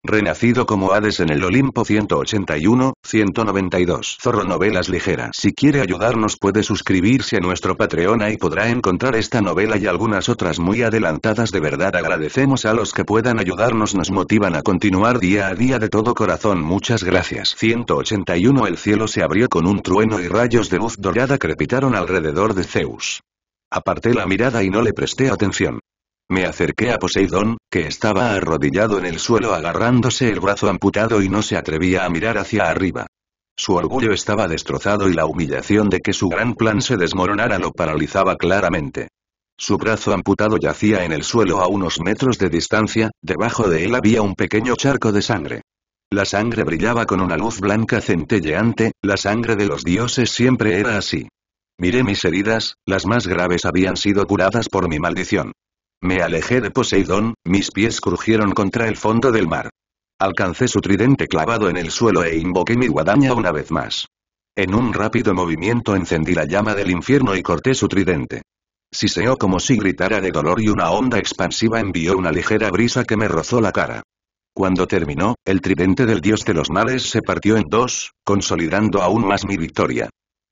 Renacido como Hades en el Olimpo 181, 192. Zorro Novelas Ligeras. Si quiere ayudarnos puede suscribirse a nuestro Patreon y podrá encontrar esta novela y algunas otras muy adelantadas. De verdad agradecemos a los que puedan ayudarnos, nos motivan a continuar día a día de todo corazón. Muchas gracias. 181. El cielo se abrió con un trueno y rayos de luz dorada crepitaron alrededor de Zeus. Aparté la mirada y no le presté atención. Me acerqué a Poseidón, que estaba arrodillado en el suelo agarrándose el brazo amputado y no se atrevía a mirar hacia arriba. Su orgullo estaba destrozado y la humillación de que su gran plan se desmoronara lo paralizaba claramente. Su brazo amputado yacía en el suelo a unos metros de distancia, debajo de él había un pequeño charco de sangre. La sangre brillaba con una luz blanca centelleante, la sangre de los dioses siempre era así. Miré mis heridas, las más graves habían sido curadas por mi maldición. Me alejé de Poseidón, mis pies crujieron contra el fondo del mar. Alcancé su tridente clavado en el suelo e invoqué mi guadaña una vez más. En un rápido movimiento encendí la llama del infierno y corté su tridente. Siseó como si gritara de dolor y una onda expansiva envió una ligera brisa que me rozó la cara. Cuando terminó, el tridente del dios de los males se partió en dos, consolidando aún más mi victoria.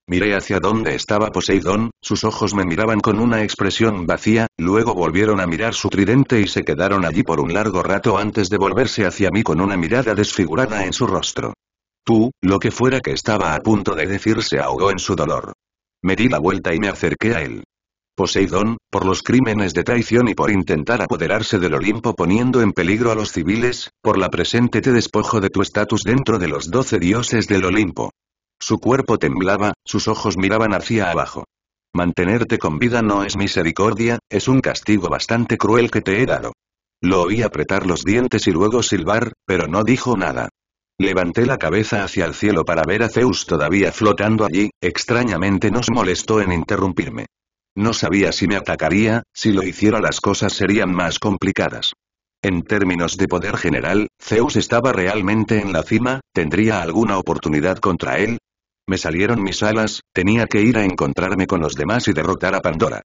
Miré hacia donde estaba Poseidón, sus ojos me miraban con una expresión vacía, luego volvieron a mirar su tridente y se quedaron allí por un largo rato antes de volverse hacia mí con una mirada desfigurada en su rostro. Tú, lo que fuera que estaba a punto de decir se ahogó en su dolor. Me di la vuelta y me acerqué a él. Poseidón, por los crímenes de traición y por intentar apoderarse del Olimpo poniendo en peligro a los civiles, por la presente te despojo de tu estatus dentro de los 12 dioses del Olimpo. Su cuerpo temblaba, sus ojos miraban hacia abajo. Mantenerte con vida no es misericordia, es un castigo bastante cruel que te he dado. Lo oí apretar los dientes y luego silbar, pero no dijo nada. Levanté la cabeza hacia el cielo para ver a Zeus todavía flotando allí, extrañamente no se molestó en interrumpirme. No sabía si me atacaría, si lo hiciera las cosas serían más complicadas. En términos de poder general, Zeus estaba realmente en la cima, ¿tendría alguna oportunidad contra él? Me salieron mis alas, tenía que ir a encontrarme con los demás y derrotar a Pandora.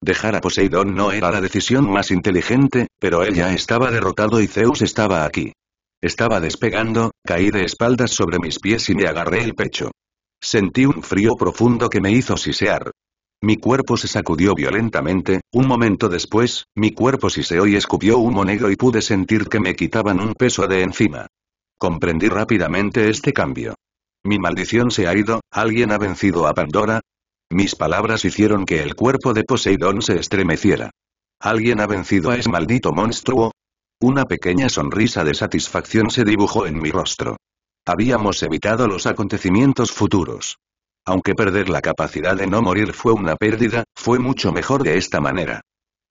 Dejar a Poseidón no era la decisión más inteligente, pero él ya estaba derrotado y Zeus estaba aquí. Estaba despegando, caí de espaldas sobre mis pies y me agarré el pecho. Sentí un frío profundo que me hizo sisear. Mi cuerpo se sacudió violentamente, un momento después, mi cuerpo siseó y escupió humo negro y pude sentir que me quitaban un peso de encima. Comprendí rápidamente este cambio. Mi maldición se ha ido, ¿alguien ha vencido a Pandora? Mis palabras hicieron que el cuerpo de Poseidón se estremeciera. ¿Alguien ha vencido a ese maldito monstruo? Una pequeña sonrisa de satisfacción se dibujó en mi rostro. Habíamos evitado los acontecimientos futuros. Aunque perder la capacidad de no morir fue una pérdida, fue mucho mejor de esta manera.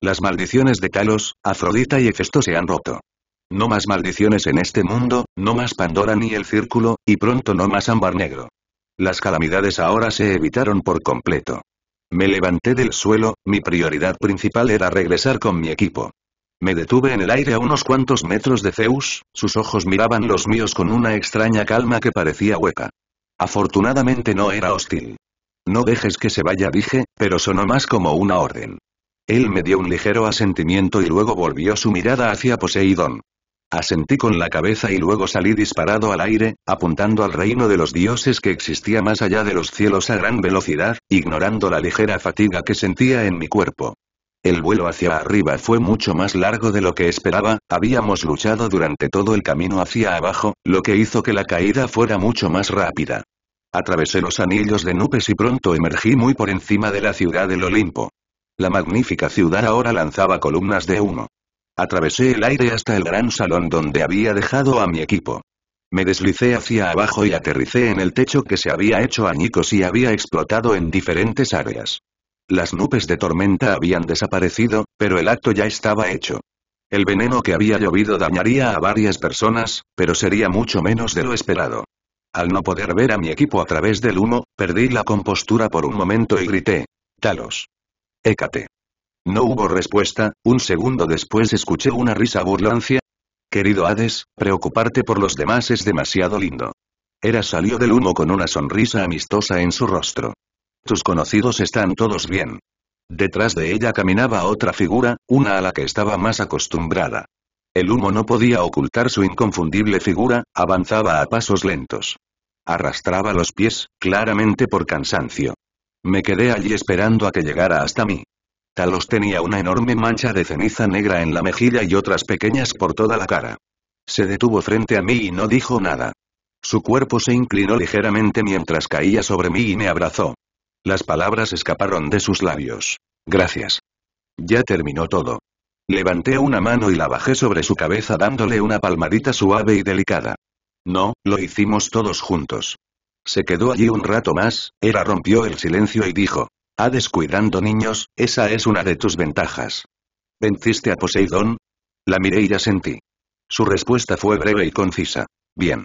Las maldiciones de Talos, Afrodita y Hefesto se han roto. No más maldiciones en este mundo, no más Pandora ni el Círculo, y pronto no más Ámbar Negro. Las calamidades ahora se evitaron por completo. Me levanté del suelo, mi prioridad principal era regresar con mi equipo. Me detuve en el aire a unos cuantos metros de Zeus, sus ojos miraban los míos con una extraña calma que parecía hueca. Afortunadamente no era hostil. No dejes que se vaya, dije, pero sonó más como una orden. Él me dio un ligero asentimiento y luego volvió su mirada hacia Poseidón. Asentí con la cabeza y luego salí disparado al aire, apuntando al reino de los dioses que existía más allá de los cielos a gran velocidad, ignorando la ligera fatiga que sentía en mi cuerpo. El vuelo hacia arriba fue mucho más largo de lo que esperaba, habíamos luchado durante todo el camino hacia abajo, lo que hizo que la caída fuera mucho más rápida. Atravesé los anillos de nubes y pronto emergí muy por encima de la ciudad del Olimpo. La magnífica ciudad ahora lanzaba columnas de humo. Atravesé el aire hasta el gran salón donde había dejado a mi equipo. Me deslicé hacia abajo y aterricé en el techo que se había hecho añicos y había explotado en diferentes áreas. Las nubes de tormenta habían desaparecido, pero el acto ya estaba hecho. El veneno que había llovido dañaría a varias personas, pero sería mucho menos de lo esperado. Al no poder ver a mi equipo a través del humo, perdí la compostura por un momento y grité: «Talos. Hécate». No hubo respuesta, un segundo después escuché una risa burlancia. «Querido Hades, preocuparte por los demás es demasiado lindo». Hera salió del humo con una sonrisa amistosa en su rostro. «Tus conocidos están todos bien». Detrás de ella caminaba otra figura, una a la que estaba más acostumbrada. El humo no podía ocultar su inconfundible figura, avanzaba a pasos lentos. Arrastraba los pies, claramente por cansancio. Me quedé allí esperando a que llegara hasta mí. Talos tenía una enorme mancha de ceniza negra en la mejilla y otras pequeñas por toda la cara. Se detuvo frente a mí y no dijo nada. Su cuerpo se inclinó ligeramente mientras caía sobre mí y me abrazó. Las palabras escaparon de sus labios. Gracias. Ya terminó todo. Levanté una mano y la bajé sobre su cabeza dándole una palmadita suave y delicada. No, lo hicimos todos juntos. Se quedó allí un rato más, Hera rompió el silencio y dijo. Descuidando niños, esa es una de tus ventajas. ¿Venciste a Poseidón? La miré y asentí. Su respuesta fue breve y concisa. Bien.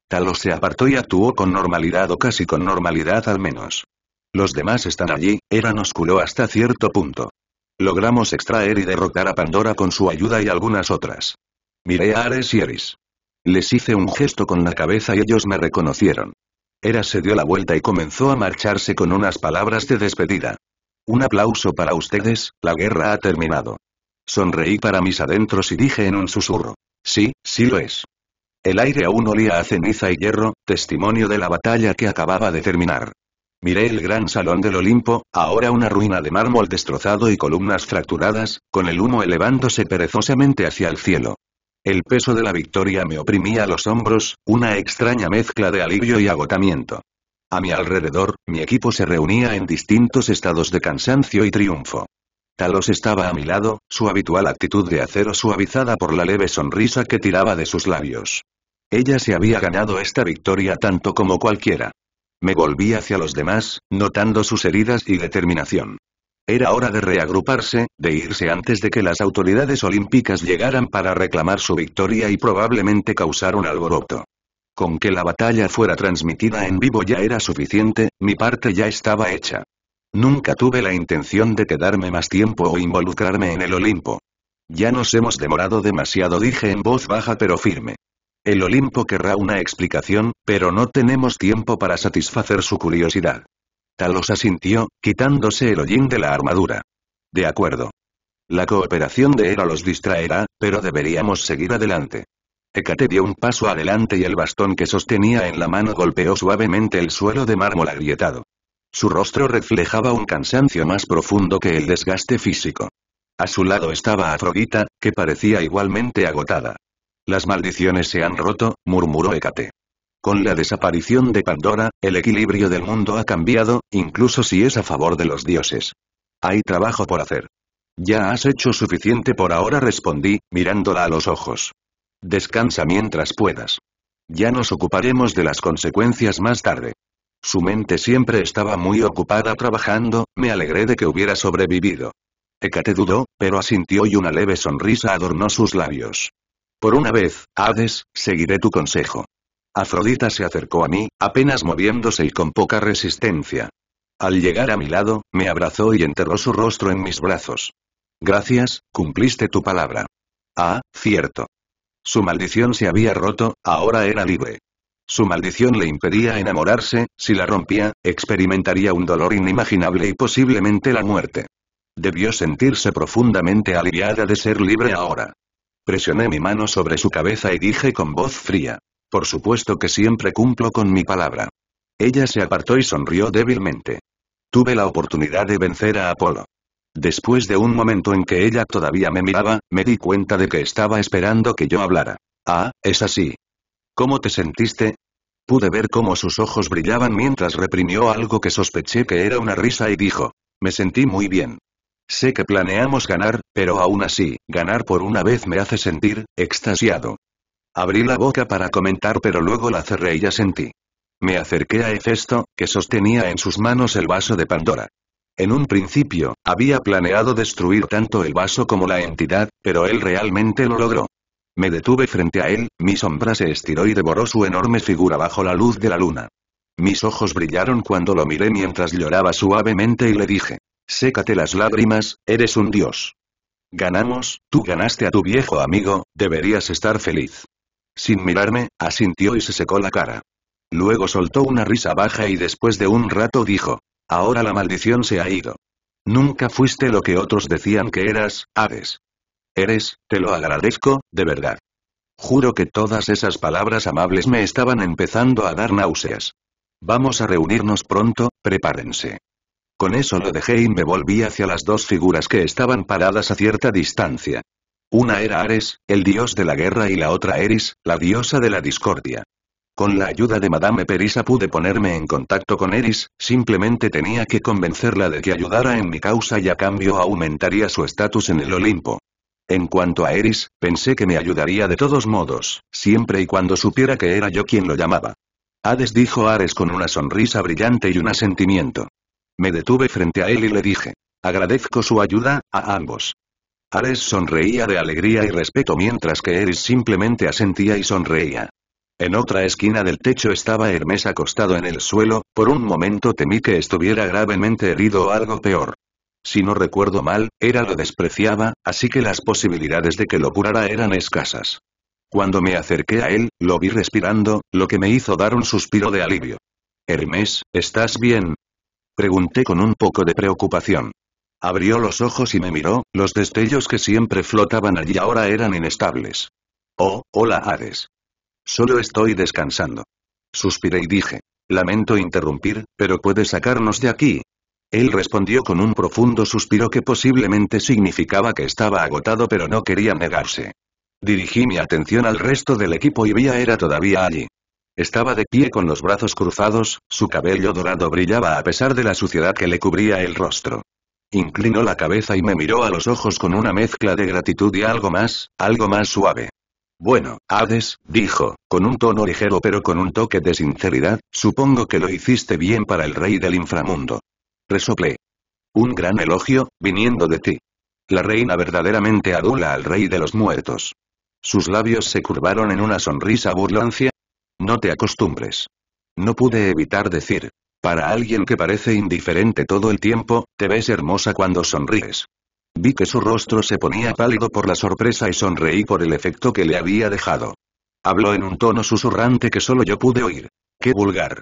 Talos se apartó y actuó con normalidad o casi con normalidad al menos. Los demás están allí, Hera nos curó hasta cierto punto. Logramos extraer y derrotar a Pandora con su ayuda y algunas otras. Miré a Ares y Eris. Les hice un gesto con la cabeza y ellos me reconocieron. Hera se dio la vuelta y comenzó a marcharse con unas palabras de despedida. Un aplauso para ustedes, la guerra ha terminado. Sonreí para mis adentros y dije en un susurro. Sí, sí lo es. El aire aún olía a ceniza y hierro, testimonio de la batalla que acababa de terminar. Miré el gran salón del Olimpo, ahora una ruina de mármol destrozado y columnas fracturadas, con el humo elevándose perezosamente hacia el cielo. El peso de la victoria me oprimía los hombros, una extraña mezcla de alivio y agotamiento. A mi alrededor, mi equipo se reunía en distintos estados de cansancio y triunfo. Talos estaba a mi lado, su habitual actitud de acero suavizada por la leve sonrisa que tiraba de sus labios. Ella se había ganado esta victoria tanto como cualquiera. Me volví hacia los demás, notando sus heridas y determinación. Era hora de reagruparse, de irse antes de que las autoridades olímpicas llegaran para reclamar su victoria y probablemente causar un alboroto. Con que la batalla fuera transmitida en vivo ya era suficiente, mi parte ya estaba hecha. Nunca tuve la intención de quedarme más tiempo o involucrarme en el Olimpo. Ya nos hemos demorado demasiado, dije en voz baja pero firme. El Olimpo querrá una explicación, pero no tenemos tiempo para satisfacer su curiosidad. Talos asintió, quitándose el hollín de la armadura. De acuerdo. La cooperación de Hera los distraerá, pero deberíamos seguir adelante. Hécate dio un paso adelante y el bastón que sostenía en la mano golpeó suavemente el suelo de mármol agrietado. Su rostro reflejaba un cansancio más profundo que el desgaste físico. A su lado estaba Afrodita, que parecía igualmente agotada. Las maldiciones se han roto, murmuró Hécate. Con la desaparición de Pandora, el equilibrio del mundo ha cambiado, incluso si es a favor de los dioses. Hay trabajo por hacer. Ya has hecho suficiente por ahora, respondí, mirándola a los ojos. Descansa mientras puedas. Ya nos ocuparemos de las consecuencias más tarde. Su mente siempre estaba muy ocupada trabajando, me alegré de que hubiera sobrevivido. Hécate dudó, pero asintió y una leve sonrisa adornó sus labios. Por una vez, Hades, seguiré tu consejo. Afrodita se acercó a mí, apenas moviéndose y con poca resistencia. Al llegar a mi lado, me abrazó y enterró su rostro en mis brazos. Gracias, cumpliste tu palabra. Ah, cierto. Su maldición se había roto, ahora era libre. Su maldición le impedía enamorarse, si la rompía, experimentaría un dolor inimaginable y posiblemente la muerte. Debió sentirse profundamente aliviada de ser libre ahora. Presioné mi mano sobre su cabeza y dije con voz fría. Por supuesto que siempre cumplo con mi palabra. Ella se apartó y sonrió débilmente. Tuve la oportunidad de vencer a Apolo. Después de un momento en que ella todavía me miraba, me di cuenta de que estaba esperando que yo hablara. Ah, es así. ¿Cómo te sentiste? Pude ver cómo sus ojos brillaban mientras reprimió algo que sospeché que era una risa y dijo. Me sentí muy bien. Sé que planeamos ganar, pero aún así, ganar por una vez me hace sentir, extasiado. Abrí la boca para comentar pero luego la cerré y asentí. Me acerqué a Hefesto, que sostenía en sus manos el vaso de Pandora. En un principio, había planeado destruir tanto el vaso como la entidad, pero él realmente lo logró. Me detuve frente a él, mi sombra se estiró y devoró su enorme figura bajo la luz de la luna. Mis ojos brillaron cuando lo miré mientras lloraba suavemente y le dije. Sécate las lágrimas, eres un dios. Ganamos, tú ganaste a tu viejo amigo, deberías estar feliz. Sin mirarme, asintió y se secó la cara. Luego soltó una risa baja y después de un rato dijo. Ahora la maldición se ha ido. Nunca fuiste lo que otros decían que eras, Hades. Te lo agradezco, de verdad. Juro que todas esas palabras amables me estaban empezando a dar náuseas. Vamos a reunirnos pronto, prepárense. Con eso lo dejé y me volví hacia las dos figuras que estaban paradas a cierta distancia. Una era Ares, el dios de la guerra, y la otra Eris, la diosa de la discordia. Con la ayuda de Madame Perisa pude ponerme en contacto con Eris, simplemente tenía que convencerla de que ayudara en mi causa y a cambio aumentaría su estatus en el Olimpo. En cuanto a Eris, pensé que me ayudaría de todos modos, siempre y cuando supiera que era yo quien lo llamaba. Hades, dijo Ares con una sonrisa brillante y un asentimiento. Me detuve frente a él y le dije. Agradezco su ayuda, a ambos. Ares sonreía de alegría y respeto mientras que Eris simplemente asentía y sonreía. En otra esquina del techo estaba Hermes acostado en el suelo, por un momento temí que estuviera gravemente herido o algo peor. Si no recuerdo mal, lo despreciaba, así que las posibilidades de que lo curara eran escasas. Cuando me acerqué a él, lo vi respirando, lo que me hizo dar un suspiro de alivio. Hermes, ¿estás bien? Pregunté con un poco de preocupación. Abrió los ojos y me miró, los destellos que siempre flotaban allí ahora eran inestables. Oh, hola Hades. Solo estoy descansando. Suspiré y dije. Lamento interrumpir, pero ¿puedes sacarnos de aquí? Él respondió con un profundo suspiro que posiblemente significaba que estaba agotado pero no quería negarse. Dirigí mi atención al resto del equipo y vi a Hera todavía allí. Estaba de pie con los brazos cruzados, su cabello dorado brillaba a pesar de la suciedad que le cubría el rostro. Inclinó la cabeza y me miró a los ojos con una mezcla de gratitud y algo más suave. Bueno, Hades, dijo, con un tono ligero pero con un toque de sinceridad, supongo que lo hiciste bien para el rey del inframundo. Resoplé. Un gran elogio, viniendo de ti. La reina verdaderamente adula al rey de los muertos. Sus labios se curvaron en una sonrisa burlancia. No te acostumbres. No pude evitar decir. Para alguien que parece indiferente todo el tiempo, te ves hermosa cuando sonríes. Vi que su rostro se ponía pálido por la sorpresa y sonreí por el efecto que le había dejado. Habló en un tono susurrante que solo yo pude oír. ¡Qué vulgar!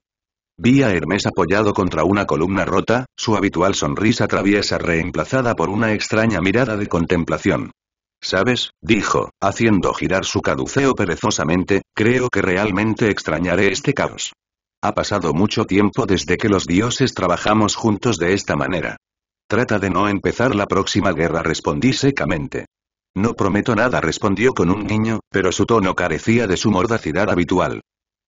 Vi a Hermes apoyado contra una columna rota, su habitual sonrisa traviesa reemplazada por una extraña mirada de contemplación. ¿Sabes? Dijo, haciendo girar su caduceo perezosamente, creo que realmente extrañaré este caos. Ha pasado mucho tiempo desde que los dioses trabajamos juntos de esta manera. Trata de no empezar la próxima guerra, respondí secamente. No prometo nada, respondió con un guiño, pero su tono carecía de su mordacidad habitual.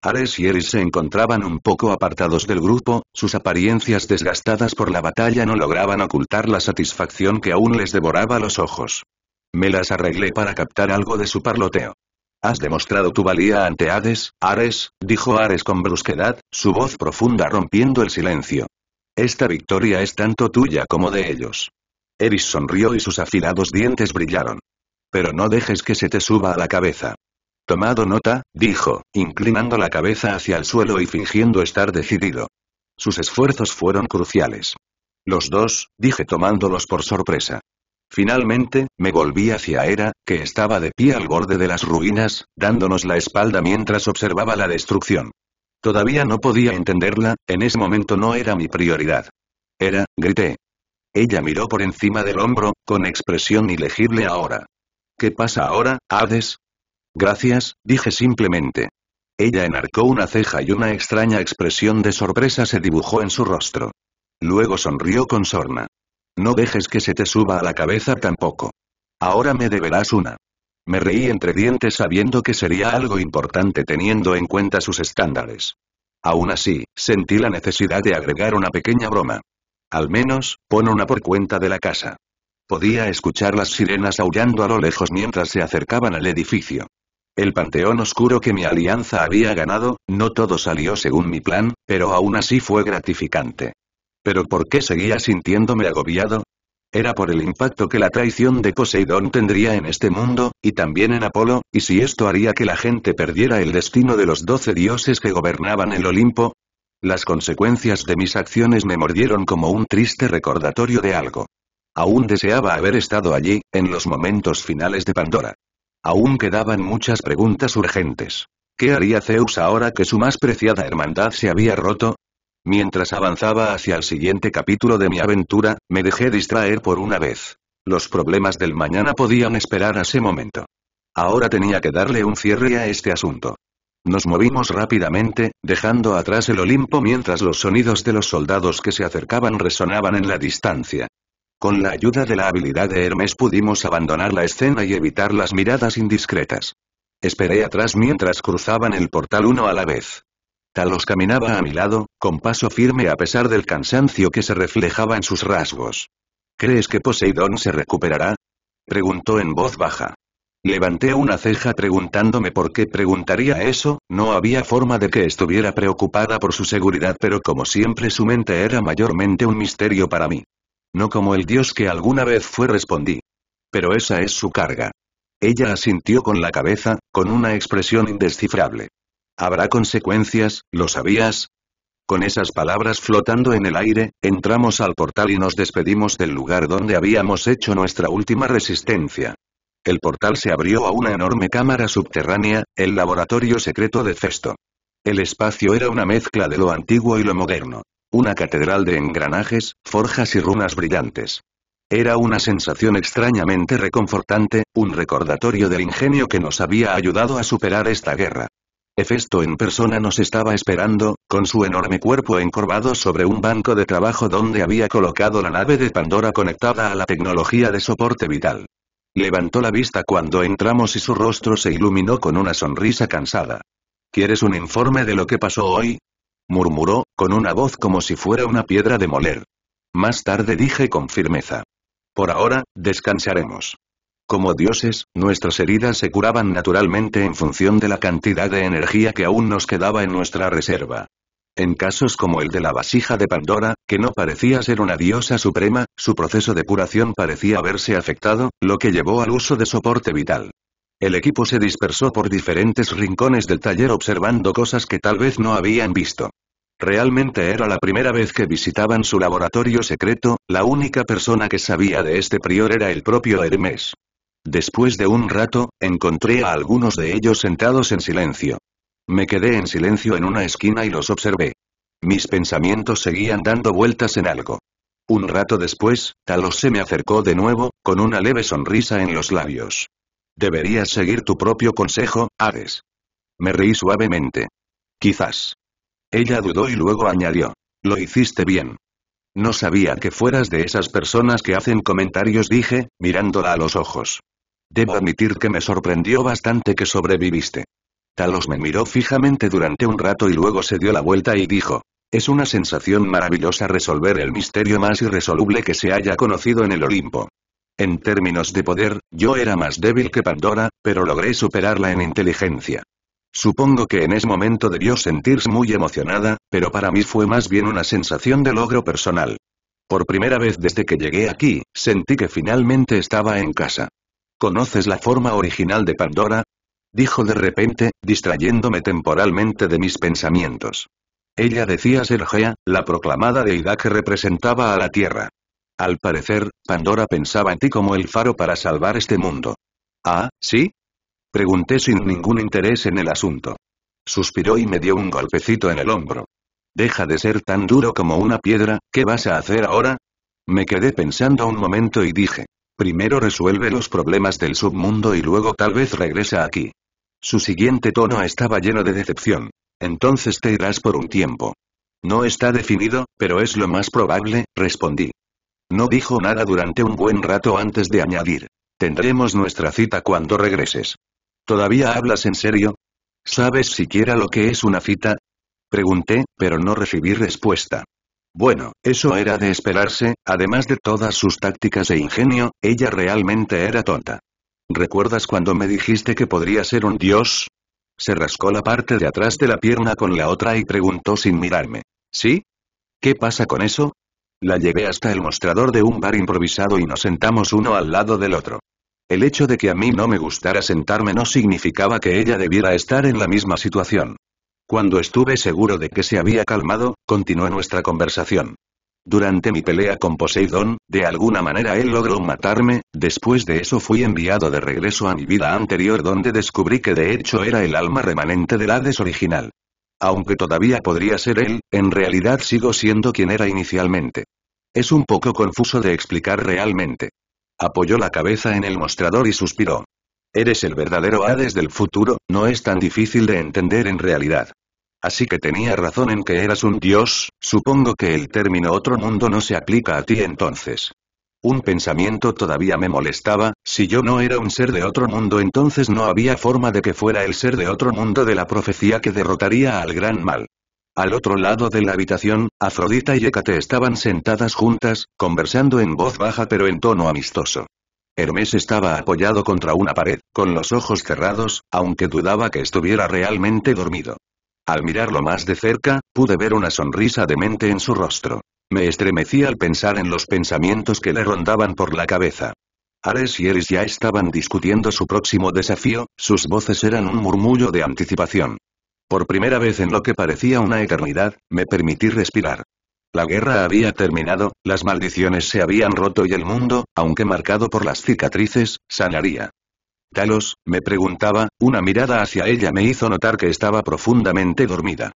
Ares y Eris se encontraban un poco apartados del grupo, sus apariencias desgastadas por la batalla no lograban ocultar la satisfacción que aún les devoraba los ojos. Me las arreglé para captar algo de su parloteo. Has demostrado tu valía ante Hades, Ares, dijo Ares con brusquedad, su voz profunda rompiendo el silencio. Esta victoria es tanto tuya como de ellos. Eris sonrió y sus afilados dientes brillaron. Pero no dejes que se te suba a la cabeza. Tomado nota, dijo, inclinando la cabeza hacia el suelo y fingiendo estar decidido. Sus esfuerzos fueron cruciales. Los dos, dije tomándolos por sorpresa. Finalmente, me volví hacia Hera, que estaba de pie al borde de las ruinas, dándonos la espalda mientras observaba la destrucción. Todavía no podía entenderla, en ese momento no era mi prioridad. Hera, grité. Ella miró por encima del hombro, con expresión ilegible ahora. ¿Qué pasa ahora, Hades? Gracias, dije simplemente. Ella enarcó una ceja y una extraña expresión de sorpresa se dibujó en su rostro. Luego sonrió con sorna. No dejes que se te suba a la cabeza tampoco. Ahora me deberás una. Me reí entre dientes sabiendo que sería algo importante teniendo en cuenta sus estándares. Aún así, sentí la necesidad de agregar una pequeña broma. Al menos, pon una por cuenta de la casa. Podía escuchar las sirenas aullando a lo lejos mientras se acercaban al edificio. El panteón oscuro que mi alianza había ganado, no todo salió según mi plan, pero aún así fue gratificante. ¿Pero por qué seguía sintiéndome agobiado? Era por el impacto que la traición de Poseidón tendría en este mundo, y también en Apolo, y si esto haría que la gente perdiera el destino de los 12 dioses que gobernaban el Olimpo. Las consecuencias de mis acciones me mordieron como un triste recordatorio de algo. Aún deseaba haber estado allí, en los momentos finales de Pandora. Aún quedaban muchas preguntas urgentes. ¿Qué haría Zeus ahora que su más preciada hermandad se había roto? Mientras avanzaba hacia el siguiente capítulo de mi aventura, me dejé distraer por una vez. Los problemas del mañana podían esperar a ese momento. Ahora tenía que darle un cierre a este asunto. Nos movimos rápidamente, dejando atrás el Olimpo mientras los sonidos de los soldados que se acercaban resonaban en la distancia. Con la ayuda de la habilidad de Hermes pudimos abandonar la escena y evitar las miradas indiscretas. Esperé atrás mientras cruzaban el portal uno a la vez. Talos caminaba a mi lado, con paso firme a pesar del cansancio que se reflejaba en sus rasgos. ¿Crees que Poseidón se recuperará?, preguntó en voz baja. Levanté una ceja preguntándome por qué preguntaría eso. No había forma de que estuviera preocupada por su seguridad, pero como siempre su mente era mayormente un misterio para mí. No como el dios que alguna vez fue, respondí. Pero esa es su carga. Ella asintió con la cabeza, con una expresión indescifrable. ¿Habrá consecuencias, lo sabías? Con esas palabras flotando en el aire, entramos al portal y nos despedimos del lugar donde habíamos hecho nuestra última resistencia. El portal se abrió a una enorme cámara subterránea, el laboratorio secreto de Festo. El espacio era una mezcla de lo antiguo y lo moderno. Una catedral de engranajes, forjas y runas brillantes. Era una sensación extrañamente reconfortante, un recordatorio del ingenio que nos había ayudado a superar esta guerra. Hefesto en persona nos estaba esperando, con su enorme cuerpo encorvado sobre un banco de trabajo donde había colocado la nave de Pandora conectada a la tecnología de soporte vital. Levantó la vista cuando entramos y su rostro se iluminó con una sonrisa cansada. ¿Quieres un informe de lo que pasó hoy?, murmuró, con una voz como si fuera una piedra de moler. Más tarde, dije con firmeza. Por ahora, descansaremos. Como dioses, nuestras heridas se curaban naturalmente en función de la cantidad de energía que aún nos quedaba en nuestra reserva. En casos como el de la vasija de Pandora, que no parecía ser una diosa suprema, su proceso de curación parecía haberse afectado, lo que llevó al uso de soporte vital. El equipo se dispersó por diferentes rincones del taller observando cosas que tal vez no habían visto. Realmente era la primera vez que visitaban su laboratorio secreto. La única persona que sabía de este prior era el propio Hermes. Después de un rato, encontré a algunos de ellos sentados en silencio. Me quedé en silencio en una esquina y los observé. Mis pensamientos seguían dando vueltas en algo. Un rato después, Talos se me acercó de nuevo, con una leve sonrisa en los labios. Deberías seguir tu propio consejo, Hades. Me reí suavemente. Quizás. Ella dudó y luego añadió. Lo hiciste bien. No sabía que fueras de esas personas que hacen comentarios, dije, mirándola a los ojos. Debo admitir que me sorprendió bastante que sobreviviste. Talos me miró fijamente durante un rato y luego se dio la vuelta y dijo. Es una sensación maravillosa resolver el misterio más irresoluble que se haya conocido en el Olimpo. En términos de poder, yo era más débil que Pandora, pero logré superarla en inteligencia. Supongo que en ese momento debió sentirse muy emocionada, pero para mí fue más bien una sensación de logro personal. Por primera vez desde que llegué aquí, sentí que finalmente estaba en casa. ¿Conoces la forma original de Pandora?, dijo de repente, distrayéndome temporalmente de mis pensamientos. Ella decía ser Gea, la proclamada deidad que representaba a la Tierra. Al parecer, Pandora pensaba en ti como el faro para salvar este mundo. ¿Ah, sí?, pregunté sin ningún interés en el asunto. Suspiró y me dio un golpecito en el hombro. Deja de ser tan duro como una piedra. ¿Qué vas a hacer ahora? Me quedé pensando un momento y dije. Primero resuelve los problemas del submundo y luego tal vez regresa aquí. Su siguiente tono estaba lleno de decepción. Entonces te irás por un tiempo. No está definido, pero es lo más probable, respondí. No dijo nada durante un buen rato antes de añadir. Tendremos nuestra cita cuando regreses. ¿Todavía hablas en serio? ¿Sabes siquiera lo que es una cita? Pregunté, pero no recibí respuesta. Bueno, eso era de esperarse. Además de todas sus tácticas e ingenio, ella realmente era tonta. ¿Recuerdas cuando me dijiste que podría ser un dios? Se rascó la parte de atrás de la pierna con la otra y preguntó sin mirarme. ¿Sí? ¿Qué pasa con eso? La llevé hasta el mostrador de un bar improvisado y nos sentamos uno al lado del otro. El hecho de que a mí no me gustara sentarme no significaba que ella debiera estar en la misma situación. Cuando estuve seguro de que se había calmado, continué nuestra conversación. Durante mi pelea con Poseidón, de alguna manera él logró matarme. Después de eso fui enviado de regreso a mi vida anterior donde descubrí que de hecho era el alma remanente del Hades original. Aunque todavía podría ser él, en realidad sigo siendo quien era inicialmente. Es un poco confuso de explicar realmente. Apoyó la cabeza en el mostrador y suspiró. Eres el verdadero Hades del futuro, no es tan difícil de entender en realidad. Así que tenía razón en que eras un dios, supongo que el término otro mundo no se aplica a ti entonces. Un pensamiento todavía me molestaba, si yo no era un ser de otro mundo entonces no había forma de que fuera el ser de otro mundo de la profecía que derrotaría al gran mal. Al otro lado de la habitación, Afrodita y Hécate estaban sentadas juntas, conversando en voz baja pero en tono amistoso. Hermes estaba apoyado contra una pared, con los ojos cerrados, aunque dudaba que estuviera realmente dormido. Al mirarlo más de cerca, pude ver una sonrisa demente en su rostro. Me estremecí al pensar en los pensamientos que le rondaban por la cabeza. Ares y Eris ya estaban discutiendo su próximo desafío, sus voces eran un murmullo de anticipación. Por primera vez en lo que parecía una eternidad, me permití respirar. La guerra había terminado, las maldiciones se habían roto y el mundo, aunque marcado por las cicatrices, sanaría. Talos, me preguntaba, una mirada hacia ella me hizo notar que estaba profundamente dormida.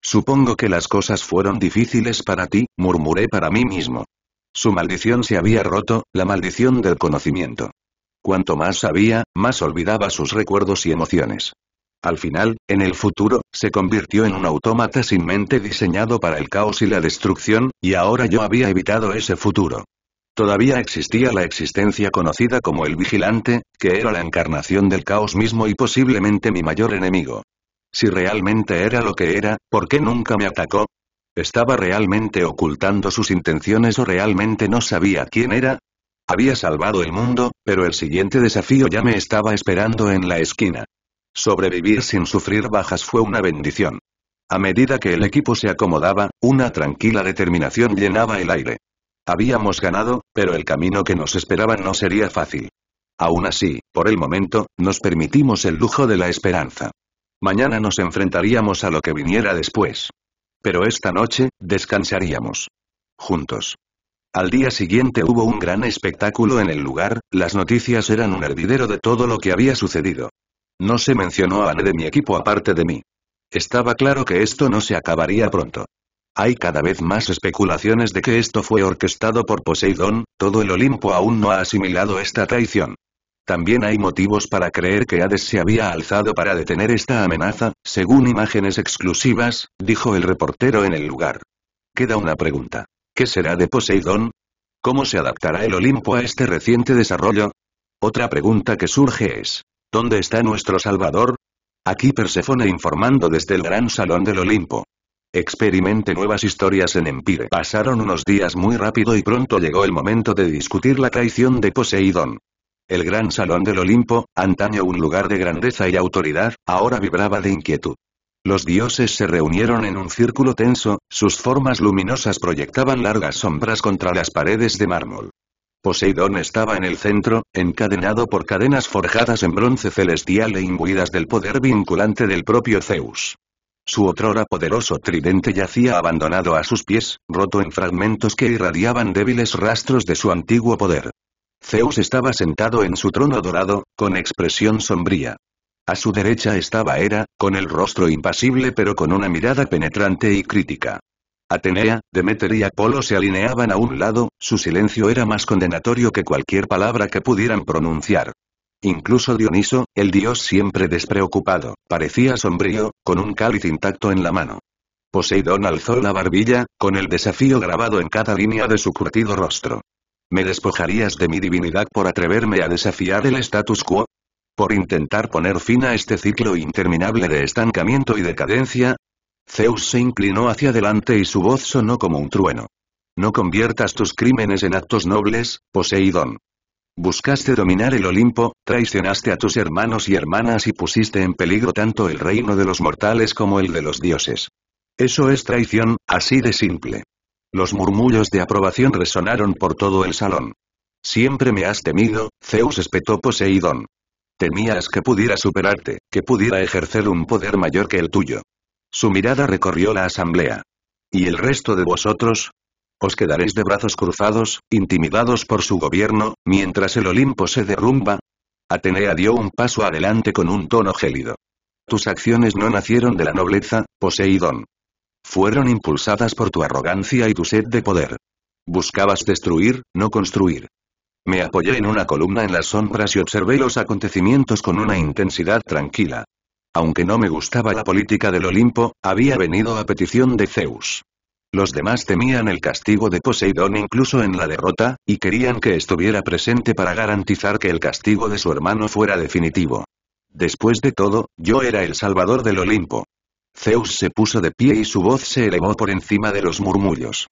Supongo que las cosas fueron difíciles para ti, murmuré para mí mismo. Su maldición se había roto, la maldición del conocimiento. Cuanto más sabía, más olvidaba sus recuerdos y emociones. Al final, en el futuro, se convirtió en un autómata sin mente diseñado para el caos y la destrucción, y ahora yo había evitado ese futuro. Todavía existía la existencia conocida como el Vigilante, que era la encarnación del caos mismo y posiblemente mi mayor enemigo. Si realmente era lo que era, ¿por qué nunca me atacó? ¿Estaba realmente ocultando sus intenciones o realmente no sabía quién era? Había salvado el mundo, pero el siguiente desafío ya me estaba esperando en la esquina. Sobrevivir sin sufrir bajas fue una bendición. A medida que el equipo se acomodaba, una tranquila determinación llenaba el aire. Habíamos ganado, pero el camino que nos esperaba no sería fácil. Aún así, por el momento, nos permitimos el lujo de la esperanza. Mañana nos enfrentaríamos a lo que viniera después. Pero esta noche, descansaríamos. Juntos. Al día siguiente hubo un gran espectáculo en el lugar, las noticias eran un hervidero de todo lo que había sucedido. No se mencionó a nadie de mi equipo aparte de mí. Estaba claro que esto no se acabaría pronto. Hay cada vez más especulaciones de que esto fue orquestado por Poseidón, todo el Olimpo aún no ha asimilado esta traición. También hay motivos para creer que Hades se había alzado para detener esta amenaza, según imágenes exclusivas, dijo el reportero en el lugar. Queda una pregunta. ¿Qué será de Poseidón? ¿Cómo se adaptará el Olimpo a este reciente desarrollo? Otra pregunta que surge es, ¿dónde está nuestro Salvador? Aquí Perséfone informando desde el gran salón del Olimpo. Experimente nuevas historias en Empire. Pasaron unos días muy rápido y pronto llegó el momento de discutir la traición de Poseidón. El gran salón del Olimpo, antaño un lugar de grandeza y autoridad, ahora vibraba de inquietud. Los dioses se reunieron en un círculo tenso, sus formas luminosas proyectaban largas sombras contra las paredes de mármol. Poseidón estaba en el centro, encadenado por cadenas forjadas en bronce celestial e imbuidas del poder vinculante del propio Zeus. Su otrora poderoso tridente yacía abandonado a sus pies, roto en fragmentos que irradiaban débiles rastros de su antiguo poder. Zeus estaba sentado en su trono dorado, con expresión sombría. A su derecha estaba Hera, con el rostro impasible pero con una mirada penetrante y crítica. Atenea, Demeter y Apolo se alineaban a un lado, su silencio era más condenatorio que cualquier palabra que pudieran pronunciar. Incluso Dioniso, el dios siempre despreocupado, parecía sombrío, con un cáliz intacto en la mano. Poseidón alzó la barbilla, con el desafío grabado en cada línea de su curtido rostro. ¿Me despojarías de mi divinidad por atreverme a desafiar el status quo? ¿Por intentar poner fin a este ciclo interminable de estancamiento y decadencia? Zeus se inclinó hacia adelante y su voz sonó como un trueno. No conviertas tus crímenes en actos nobles, Poseidón. Buscaste dominar el Olimpo, traicionaste a tus hermanos y hermanas y pusiste en peligro tanto el reino de los mortales como el de los dioses. Eso es traición, así de simple. Los murmullos de aprobación resonaron por todo el salón. Siempre me has temido, Zeus, espetó Poseidón. Temías que pudiera superarte, que pudiera ejercer un poder mayor que el tuyo. Su mirada recorrió la asamblea. ¿Y el resto de vosotros? ¿Os quedaréis de brazos cruzados, intimidados por su gobierno, mientras el Olimpo se derrumba? Atenea dio un paso adelante con un tono gélido. Tus acciones no nacieron de la nobleza, Poseidón. Fueron impulsadas por tu arrogancia y tu sed de poder. Buscabas destruir, no construir. Me apoyé en una columna en las sombras y observé los acontecimientos con una intensidad tranquila. Aunque no me gustaba la política del Olimpo, había venido a petición de Zeus. Los demás temían el castigo de Poseidón incluso en la derrota, y querían que estuviera presente para garantizar que el castigo de su hermano fuera definitivo. Después de todo, yo era el salvador del Olimpo. Zeus se puso de pie y su voz se elevó por encima de los murmullos.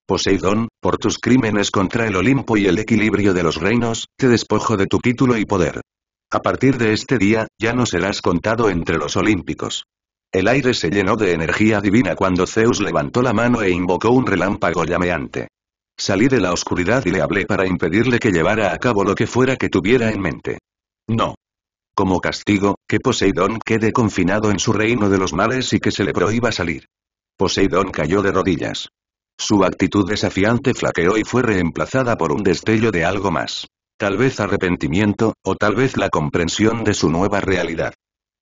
Poseidón, por tus crímenes contra el Olimpo y el equilibrio de los reinos, te despojo de tu título y poder. A partir de este día, ya no serás contado entre los olímpicos. El aire se llenó de energía divina cuando Zeus levantó la mano e invocó un relámpago llameante. Salí de la oscuridad y le hablé para impedirle que llevara a cabo lo que fuera que tuviera en mente. No. Como castigo, que Poseidón quede confinado en su reino de los males y que se le prohíba salir. Poseidón cayó de rodillas. Su actitud desafiante flaqueó y fue reemplazada por un destello de algo más. Tal vez arrepentimiento, o tal vez la comprensión de su nueva realidad.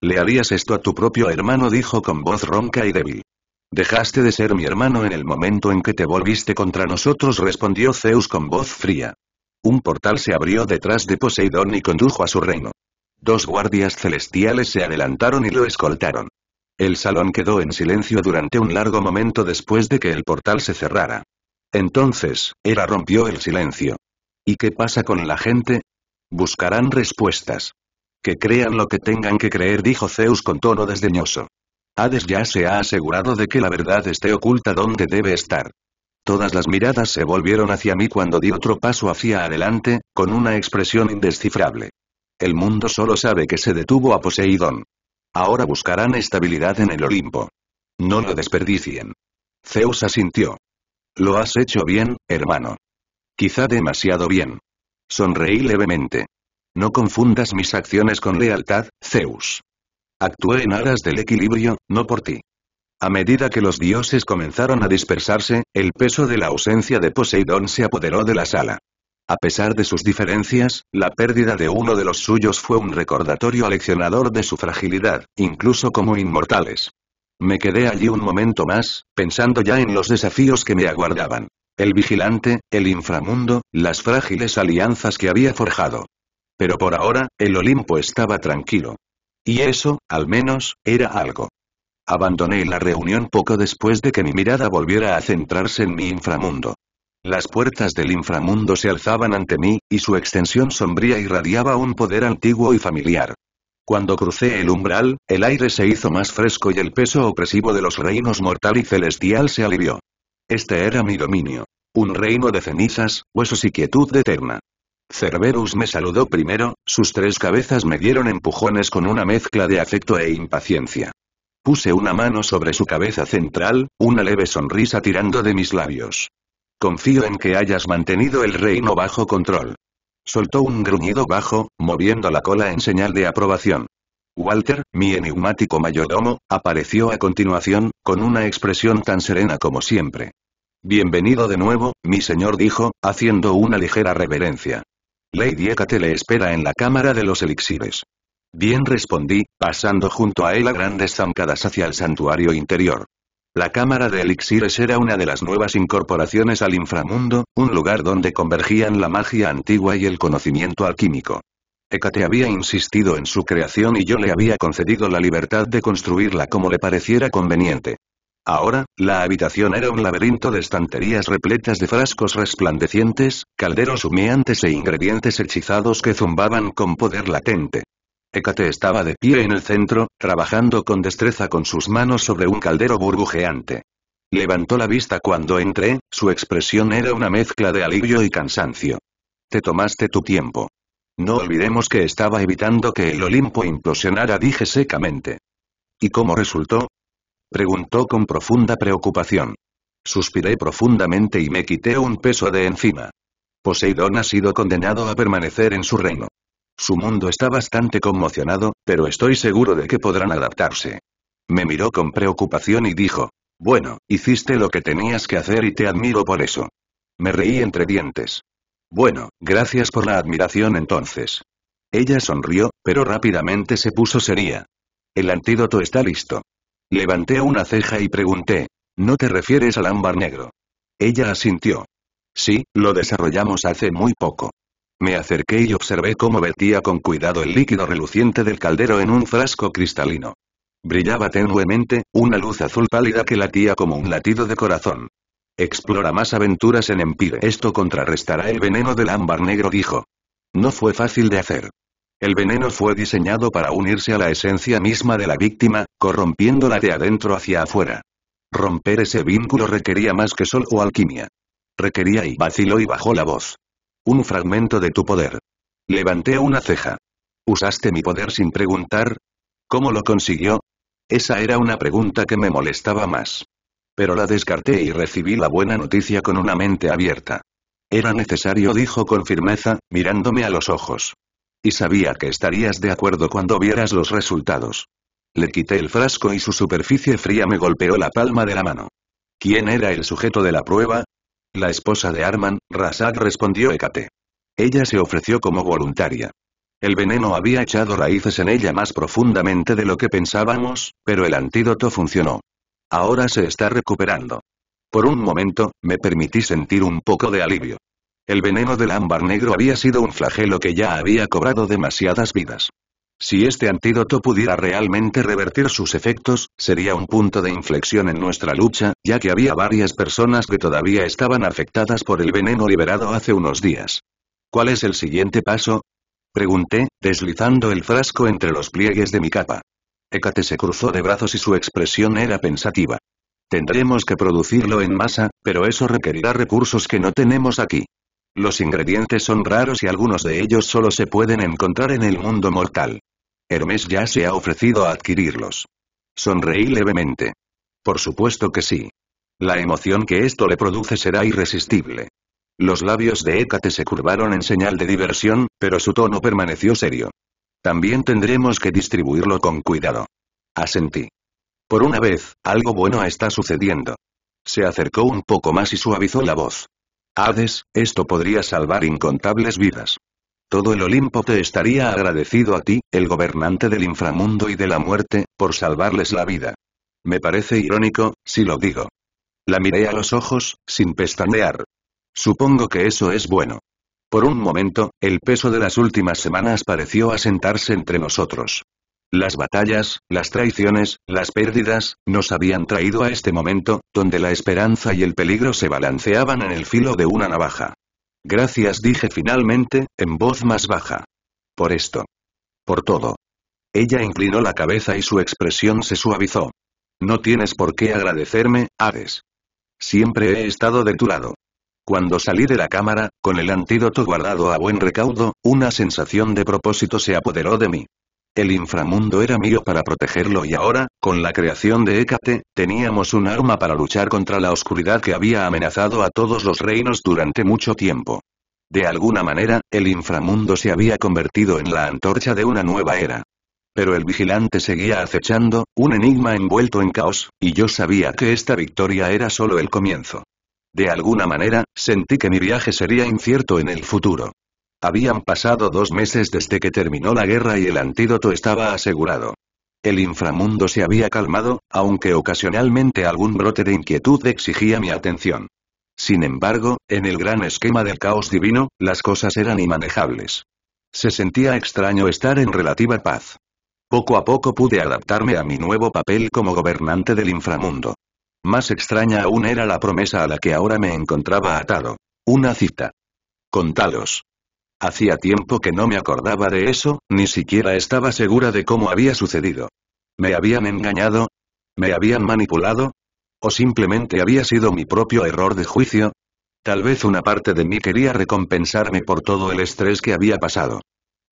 «¿Le harías esto a tu propio hermano?», dijo con voz ronca y débil. «Dejaste de ser mi hermano en el momento en que te volviste contra nosotros», respondió Zeus con voz fría. Un portal se abrió detrás de Poseidón y condujo a su reino. 2 guardias celestiales se adelantaron y lo escoltaron. El salón quedó en silencio durante un largo momento después de que el portal se cerrara. Entonces, Hera rompió el silencio. «¿Y qué pasa con la gente? Buscarán respuestas. Que crean lo que tengan que creer», dijo Zeus con tono desdeñoso. «Hades ya se ha asegurado de que la verdad esté oculta donde debe estar». Todas las miradas se volvieron hacia mí cuando di otro paso hacia adelante, con una expresión indescifrable. El mundo solo sabe que se detuvo a Poseidón. Ahora buscarán estabilidad en el Olimpo. No lo desperdicien. Zeus asintió. «Lo has hecho bien, hermano. Quizá demasiado bien». Sonreí levemente. «No confundas mis acciones con lealtad, Zeus. Actué en aras del equilibrio, no por ti». A medida que los dioses comenzaron a dispersarse, el peso de la ausencia de Poseidón se apoderó de la sala. A pesar de sus diferencias, la pérdida de uno de los suyos fue un recordatorio aleccionador de su fragilidad, incluso como inmortales. Me quedé allí un momento más, pensando ya en los desafíos que me aguardaban. El vigilante, el inframundo, las frágiles alianzas que había forjado. Pero por ahora, el Olimpo estaba tranquilo. Y eso, al menos, era algo. Abandoné la reunión poco después de que mi mirada volviera a centrarse en mi inframundo. Las puertas del inframundo se alzaban ante mí, y su extensión sombría irradiaba un poder antiguo y familiar. Cuando crucé el umbral, el aire se hizo más fresco y el peso opresivo de los reinos mortal y celestial se alivió. Este era mi dominio. Un reino de cenizas, huesos y quietud eterna. Cerberus me saludó primero, sus 3 cabezas me dieron empujones con una mezcla de afecto e impaciencia. Puse una mano sobre su cabeza central, una leve sonrisa tirando de mis labios. «Confío en que hayas mantenido el reino bajo control». Soltó un gruñido bajo, moviendo la cola en señal de aprobación. Walter, mi enigmático mayordomo, apareció a continuación, con una expresión tan serena como siempre. «Bienvenido de nuevo, mi señor», dijo, haciendo una ligera reverencia. «Lady Hécate le espera en la cámara de los elixires». «Bien», respondí, pasando junto a él a grandes zancadas hacia el santuario interior. La cámara de elixires era una de las nuevas incorporaciones al inframundo, un lugar donde convergían la magia antigua y el conocimiento alquímico. Hécate había insistido en su creación y yo le había concedido la libertad de construirla como le pareciera conveniente. Ahora, la habitación era un laberinto de estanterías repletas de frascos resplandecientes, calderos humeantes e ingredientes hechizados que zumbaban con poder latente. Hécate estaba de pie en el centro, trabajando con destreza con sus manos sobre un caldero burbujeante. Levantó la vista cuando entré, su expresión era una mezcla de alivio y cansancio. «Te tomaste tu tiempo. No olvidemos que estaba evitando que el Olimpo implosionara», dije secamente. «¿Y cómo resultó?», preguntó con profunda preocupación. Suspiré profundamente y me quité un peso de encima. Poseidón ha sido condenado a permanecer en su reino. Su mundo está bastante conmocionado, pero estoy seguro de que podrán adaptarse. Me miró con preocupación y dijo: «Bueno, hiciste lo que tenías que hacer y te admiro por eso». Me reí entre dientes. «Bueno, gracias por la admiración entonces». Ella sonrió, pero rápidamente se puso seria. «El antídoto está listo». Levanté una ceja y pregunté: «¿No te refieres al ámbar negro?». Ella asintió. «Sí, lo desarrollamos hace muy poco». Me acerqué y observé cómo vertía con cuidado el líquido reluciente del caldero en un frasco cristalino. Brillaba tenuemente, una luz azul pálida que latía como un latido de corazón. Explora más aventuras en Empire. Esto contrarrestará el veneno del ámbar negro, dijo. No fue fácil de hacer. El veneno fue diseñado para unirse a la esencia misma de la víctima, corrompiéndola de adentro hacia afuera. Romper ese vínculo requería más que solo alquimia. Requería y vaciló y bajó la voz. Un fragmento de tu poder. Levanté una ceja. ¿Usaste mi poder sin preguntar? ¿Cómo lo consiguió? Esa era una pregunta que me molestaba más. Pero la descarté y recibí la buena noticia con una mente abierta. Era necesario, dijo con firmeza, mirándome a los ojos. Y sabía que estarías de acuerdo cuando vieras los resultados. Le quité el frasco y su superficie fría me golpeó la palma de la mano. ¿Quién era el sujeto de la prueba? La esposa de Arman, Razak, respondió Hécate. Ella se ofreció como voluntaria. El veneno había echado raíces en ella más profundamente de lo que pensábamos, pero el antídoto funcionó. Ahora se está recuperando. Por un momento, me permití sentir un poco de alivio. El veneno del ámbar negro había sido un flagelo que ya había cobrado demasiadas vidas. Si este antídoto pudiera realmente revertir sus efectos, sería un punto de inflexión en nuestra lucha, ya que había varias personas que todavía estaban afectadas por el veneno liberado hace unos días. ¿Cuál es el siguiente paso? Pregunté, deslizando el frasco entre los pliegues de mi capa. Hécate se cruzó de brazos y su expresión era pensativa. Tendremos que producirlo en masa, pero eso requerirá recursos que no tenemos aquí. Los ingredientes son raros y algunos de ellos solo se pueden encontrar en el mundo mortal. Hermes ya se ha ofrecido a adquirirlos. Sonreí levemente. Por supuesto que sí. La emoción que esto le produce será irresistible. Los labios de Hécate se curvaron en señal de diversión, pero su tono permaneció serio. También tendremos que distribuirlo con cuidado. Asentí. Por una vez, algo bueno está sucediendo. Se acercó un poco más y suavizó la voz. Hades, esto podría salvar incontables vidas. Todo el Olimpo te estaría agradecido a ti, el gobernante del inframundo y de la muerte, por salvarles la vida. Me parece irónico, si lo digo. La miré a los ojos, sin pestañear. Supongo que eso es bueno. Por un momento, el peso de las últimas semanas pareció asentarse entre nosotros. Las batallas, las traiciones, las pérdidas, nos habían traído a este momento, donde la esperanza y el peligro se balanceaban en el filo de una navaja. Gracias, dije finalmente, en voz más baja. Por esto. Por todo. Ella inclinó la cabeza y su expresión se suavizó. No tienes por qué agradecerme, Hades. Siempre he estado de tu lado. Cuando salí de la cámara, con el antídoto guardado a buen recaudo, una sensación de propósito se apoderó de mí. El inframundo era mío para protegerlo y ahora, con la creación de Hécate, teníamos un arma para luchar contra la oscuridad que había amenazado a todos los reinos durante mucho tiempo. De alguna manera, el inframundo se había convertido en la antorcha de una nueva era. Pero el vigilante seguía acechando, un enigma envuelto en caos, y yo sabía que esta victoria era solo el comienzo. De alguna manera, sentí que mi viaje sería incierto en el futuro. Habían pasado 2 meses desde que terminó la guerra y el antídoto estaba asegurado. El inframundo se había calmado, aunque ocasionalmente algún brote de inquietud exigía mi atención. Sin embargo, en el gran esquema del caos divino, las cosas eran inmanejables. Se sentía extraño estar en relativa paz. Poco a poco pude adaptarme a mi nuevo papel como gobernante del inframundo. Más extraña aún era la promesa a la que ahora me encontraba atado. Una cita. Con Talos. Hacía tiempo que no me acordaba de eso, ni siquiera estaba segura de cómo había sucedido. ¿Me habían engañado? ¿Me habían manipulado? ¿O simplemente había sido mi propio error de juicio? Tal vez una parte de mí quería recompensarme por todo el estrés que había pasado.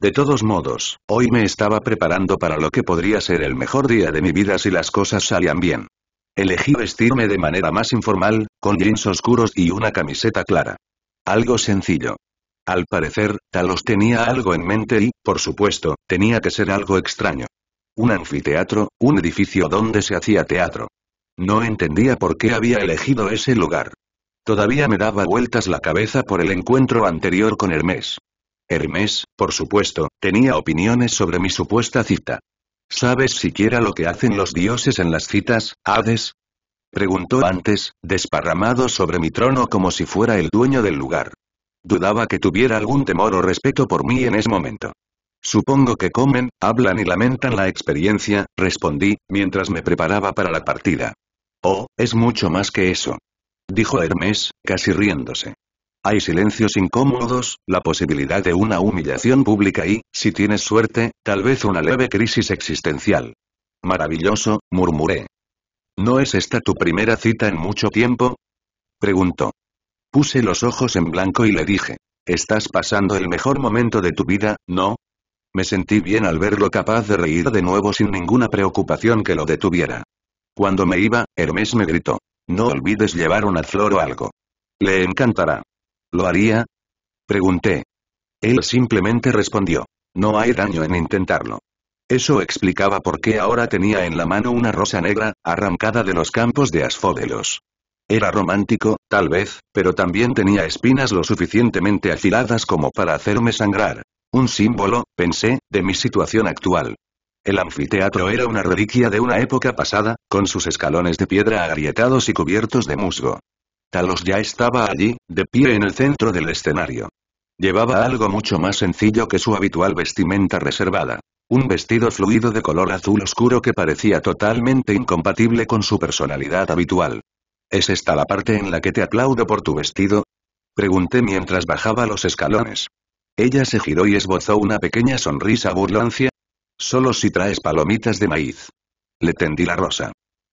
De todos modos, hoy me estaba preparando para lo que podría ser el mejor día de mi vida si las cosas salían bien. Elegí vestirme de manera más informal, con jeans oscuros y una camiseta clara. Algo sencillo. Al parecer, Talos tenía algo en mente y, por supuesto, tenía que ser algo extraño. Un anfiteatro, un edificio donde se hacía teatro. No entendía por qué había elegido ese lugar. Todavía me daba vueltas la cabeza por el encuentro anterior con Hermes. Hermes, por supuesto, tenía opiniones sobre mi supuesta cita. ¿Sabes siquiera lo que hacen los dioses en las citas, Hades? Preguntó antes, desparramado sobre mi trono como si fuera el dueño del lugar. Dudaba que tuviera algún temor o respeto por mí en ese momento. Supongo que comen, hablan y lamentan la experiencia, respondí, mientras me preparaba para la partida. Oh, es mucho más que eso. Dijo Hermes, casi riéndose. Hay silencios incómodos, la posibilidad de una humillación pública y, si tienes suerte, tal vez una leve crisis existencial. Maravilloso, murmuré. ¿No es esta tu primera cita en mucho tiempo? Preguntó. Puse los ojos en blanco y le dije. Estás pasando el mejor momento de tu vida, ¿no? Me sentí bien al verlo capaz de reír de nuevo sin ninguna preocupación que lo detuviera. Cuando me iba, Hermes me gritó. No olvides llevar una flor o algo. Le encantará. ¿Lo haría? Pregunté. Él simplemente respondió. No hay daño en intentarlo. Eso explicaba por qué ahora tenía en la mano una rosa negra, arrancada de los campos de asfódelos. Era romántico, tal vez, pero también tenía espinas lo suficientemente afiladas como para hacerme sangrar. Un símbolo, pensé, de mi situación actual. El anfiteatro era una reliquia de una época pasada, con sus escalones de piedra agrietados y cubiertos de musgo. Talos ya estaba allí, de pie en el centro del escenario. Llevaba algo mucho más sencillo que su habitual vestimenta reservada. Un vestido fluido de color azul oscuro que parecía totalmente incompatible con su personalidad habitual. ¿Es esta la parte en la que te aplaudo por tu vestido? Pregunté mientras bajaba los escalones. Ella se giró y esbozó una pequeña sonrisa burlancia. Solo si traes palomitas de maíz. Le tendí la rosa.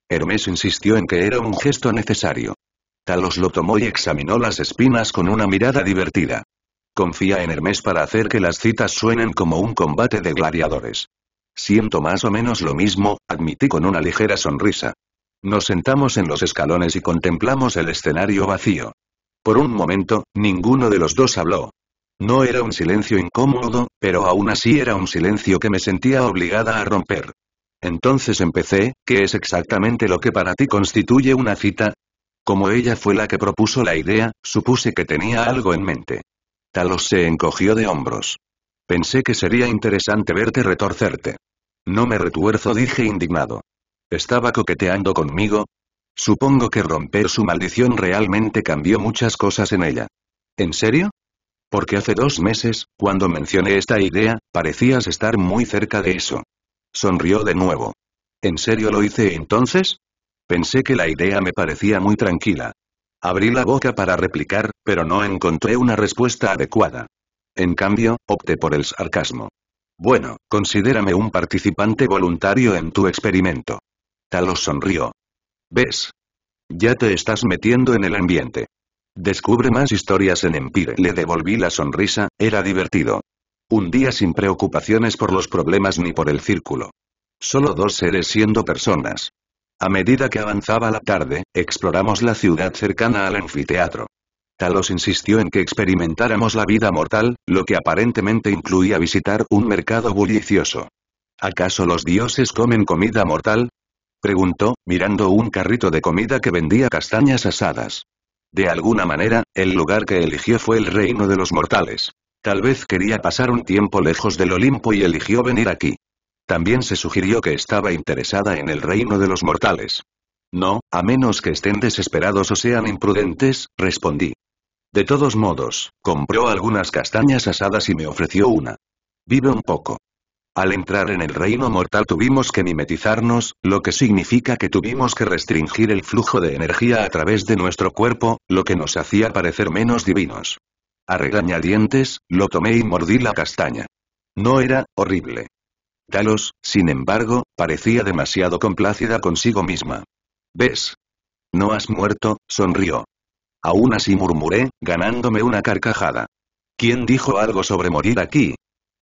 Hermes insistió en que era un gesto necesario. Talos lo tomó y examinó las espinas con una mirada divertida. Confía en Hermes para hacer que las citas suenen como un combate de gladiadores. Siento más o menos lo mismo, admití con una ligera sonrisa. Nos sentamos en los escalones y contemplamos el escenario vacío. Por un momento, ninguno de los dos habló. No era un silencio incómodo, pero aún así era un silencio que me sentía obligada a romper. Entonces empecé, ¿qué es exactamente lo que para ti constituye una cita? Como ella fue la que propuso la idea, supuse que tenía algo en mente. Talos se encogió de hombros. Pensé que sería interesante verte retorcerte. No me retuerzo, dije indignado. ¿Estaba coqueteando conmigo? Supongo que romper su maldición realmente cambió muchas cosas en ella. ¿En serio? Porque hace 2 meses, cuando mencioné esta idea, parecías estar muy cerca de eso. Sonrió de nuevo. ¿En serio lo hice entonces? Pensé que la idea me parecía muy tranquila. Abrí la boca para replicar, pero no encontré una respuesta adecuada. En cambio, opté por el sarcasmo. Bueno, considérame un participante voluntario en tu experimento. Talos sonrió. ¿Ves? Ya te estás metiendo en el ambiente. Descubre más historias en Empire. Le devolví la sonrisa, era divertido. Un día sin preocupaciones por los problemas ni por el círculo. Solo 2 seres siendo personas. A medida que avanzaba la tarde, exploramos la ciudad cercana al anfiteatro. Talos insistió en que experimentáramos la vida mortal, lo que aparentemente incluía visitar un mercado bullicioso. ¿Acaso los dioses comen comida mortal? Preguntó, mirando un carrito de comida que vendía castañas asadas. De alguna manera, el lugar que eligió fue el reino de los mortales. Tal vez quería pasar un tiempo lejos del Olimpo y eligió venir aquí. También se sugirió que estaba interesada en el reino de los mortales. No, a menos que estén desesperados o sean imprudentes, respondí. De todos modos, compró algunas castañas asadas y me ofreció una. Vive un poco. Al entrar en el reino mortal tuvimos que mimetizarnos, lo que significa que tuvimos que restringir el flujo de energía a través de nuestro cuerpo, lo que nos hacía parecer menos divinos. A regañadientes, lo tomé y mordí la castaña. No era horrible. Talos, sin embargo, parecía demasiado complácida consigo misma. ¿Ves? No has muerto, sonrió. Aún así murmuré, ganándome una carcajada. ¿Quién dijo algo sobre morir aquí?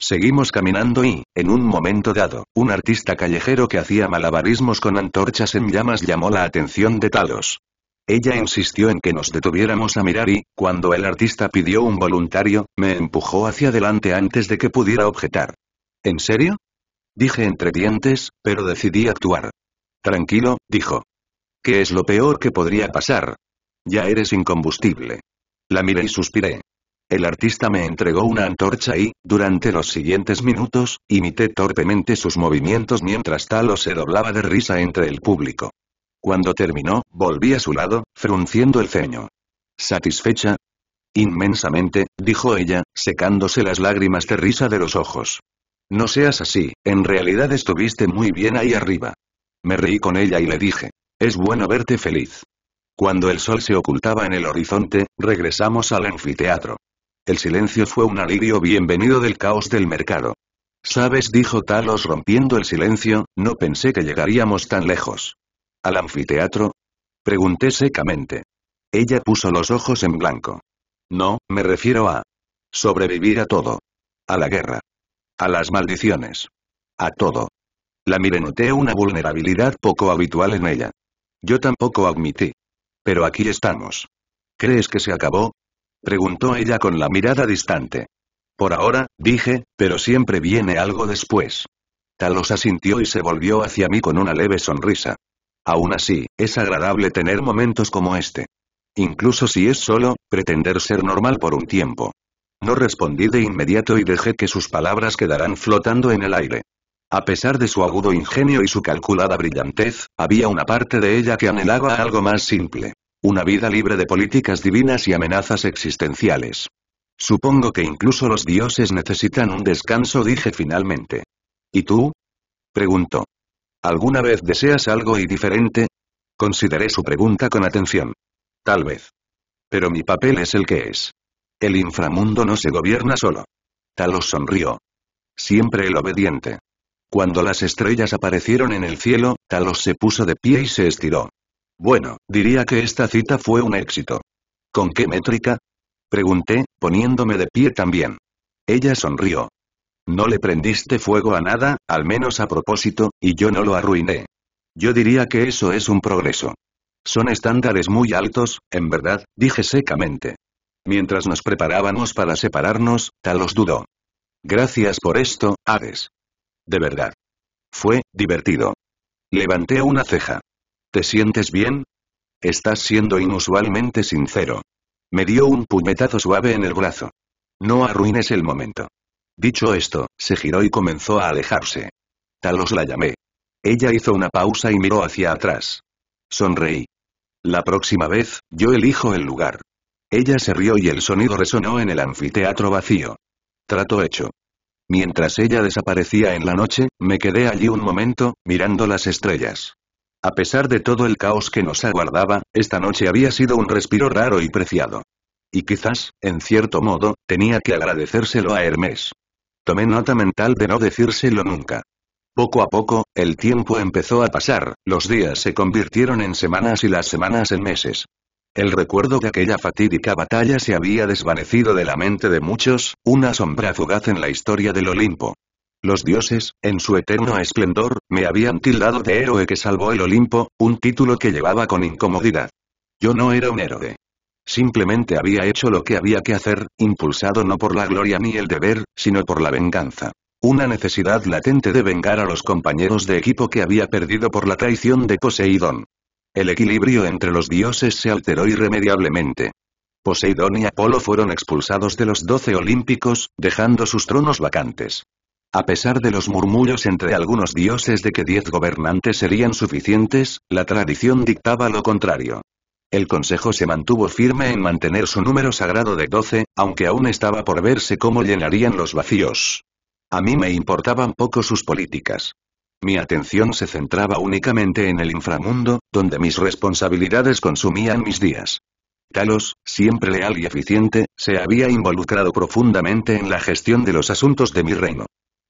Seguimos caminando y, en un momento dado, un artista callejero que hacía malabarismos con antorchas en llamas llamó la atención de Talos. Ella insistió en que nos detuviéramos a mirar y, cuando el artista pidió un voluntario, me empujó hacia adelante antes de que pudiera objetar. ¿En serio? Dije entre dientes, pero decidí actuar. Tranquilo, dijo. ¿Qué es lo peor que podría pasar? Ya eres incombustible. La miré y suspiré. El artista me entregó una antorcha y, durante los siguientes minutos, imité torpemente sus movimientos mientras Talos se doblaba de risa entre el público. Cuando terminó, volví a su lado, frunciendo el ceño. ¿Satisfecha? Inmensamente, dijo ella, secándose las lágrimas de risa de los ojos. No seas así, en realidad estuviste muy bien ahí arriba. Me reí con ella y le dije. Es bueno verte feliz. Cuando el sol se ocultaba en el horizonte, regresamos al anfiteatro. El silencio fue un alivio bienvenido del caos del mercado. ¿Sabes? Dijo Talos rompiendo el silencio, no pensé que llegaríamos tan lejos. ¿Al anfiteatro? Pregunté secamente. Ella puso los ojos en blanco. No, me refiero a sobrevivir a todo. A la guerra. A las maldiciones. A todo. La miré, noté una vulnerabilidad poco habitual en ella. Yo tampoco admití. Pero aquí estamos. ¿Crees que se acabó? Preguntó ella con la mirada distante. Por ahora, dije, pero siempre viene algo después. Talos asintió y se volvió hacia mí con una leve sonrisa. Aún así, es agradable tener momentos como este. Incluso si es solo, pretender ser normal por un tiempo. No respondí de inmediato y dejé que sus palabras quedaran flotando en el aire. A pesar de su agudo ingenio y su calculada brillantez, había una parte de ella que anhelaba algo más simple. Una vida libre de políticas divinas y amenazas existenciales. Supongo que incluso los dioses necesitan un descanso, dije finalmente. ¿Y tú? Preguntó. ¿Alguna vez deseas algo diferente? Consideré su pregunta con atención. Tal vez. Pero mi papel es el que es. El inframundo no se gobierna solo. Talos sonrió. Siempre el obediente. Cuando las estrellas aparecieron en el cielo, Talos se puso de pie y se estiró. Bueno, diría que esta cita fue un éxito. ¿Con qué métrica? Pregunté, poniéndome de pie también. Ella sonrió. No le prendiste fuego a nada, al menos a propósito, y yo no lo arruiné. Yo diría que eso es un progreso. Son estándares muy altos, en verdad, dije secamente. Mientras nos preparábamos para separarnos, Talos dudó. Gracias por esto, Hades. De verdad. Fue divertido. Levanté una ceja. ¿Te sientes bien? Estás siendo inusualmente sincero. Me dio un puñetazo suave en el brazo. No arruines el momento. Dicho esto, se giró y comenzó a alejarse. Talos, la llamé. Ella hizo una pausa y miró hacia atrás. Sonreí. La próxima vez, yo elijo el lugar. Ella se rió y el sonido resonó en el anfiteatro vacío. Trato hecho. Mientras ella desaparecía en la noche, me quedé allí un momento, mirando las estrellas. A pesar de todo el caos que nos aguardaba, esta noche había sido un respiro raro y preciado. Y quizás, en cierto modo, tenía que agradecérselo a Hermes. Tomé nota mental de no decírselo nunca. Poco a poco, el tiempo empezó a pasar, los días se convirtieron en semanas y las semanas en meses. El recuerdo de aquella fatídica batalla se había desvanecido de la mente de muchos, una sombra fugaz en la historia del Olimpo. Los dioses, en su eterno esplendor, me habían tildado de héroe que salvó el Olimpo, un título que llevaba con incomodidad. Yo no era un héroe. Simplemente había hecho lo que había que hacer, impulsado no por la gloria ni el deber, sino por la venganza. Una necesidad latente de vengar a los compañeros de equipo que había perdido por la traición de Poseidón. El equilibrio entre los dioses se alteró irremediablemente. Poseidón y Apolo fueron expulsados de los 12 olímpicos, dejando sus tronos vacantes. A pesar de los murmullos entre algunos dioses de que 10 gobernantes serían suficientes, la tradición dictaba lo contrario. El consejo se mantuvo firme en mantener su número sagrado de 12, aunque aún estaba por verse cómo llenarían los vacíos. A mí me importaban poco sus políticas. Mi atención se centraba únicamente en el inframundo, donde mis responsabilidades consumían mis días. Talos, siempre leal y eficiente, se había involucrado profundamente en la gestión de los asuntos de mi reino.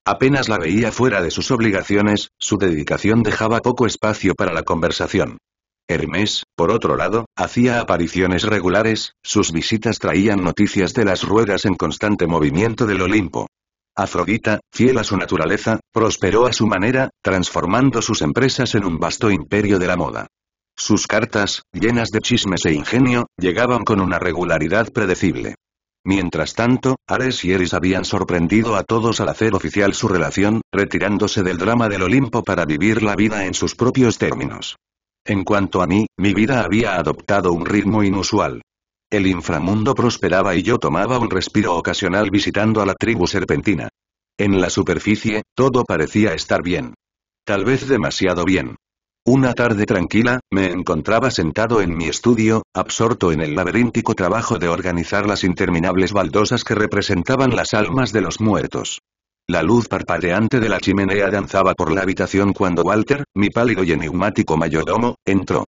Apenas la veía fuera de sus obligaciones, su dedicación dejaba poco espacio para la conversación. Hermes, por otro lado, hacía apariciones regulares, sus visitas traían noticias de las ruedas en constante movimiento del Olimpo. Afrodita, fiel a su naturaleza, prosperó a su manera, transformando sus empresas en un vasto imperio de la moda. Sus cartas, llenas de chismes e ingenio, llegaban con una regularidad predecible. Mientras tanto, Ares y Eris habían sorprendido a todos al hacer oficial su relación, retirándose del drama del Olimpo para vivir la vida en sus propios términos. En cuanto a mí, mi vida había adoptado un ritmo inusual. El inframundo prosperaba y yo tomaba un respiro ocasional visitando a la tribu serpentina. En la superficie, todo parecía estar bien. Tal vez demasiado bien. Una tarde tranquila, me encontraba sentado en mi estudio, absorto en el laberíntico trabajo de organizar las interminables baldosas que representaban las almas de los muertos. La luz parpadeante de la chimenea danzaba por la habitación cuando Walter, mi pálido y enigmático mayordomo, entró.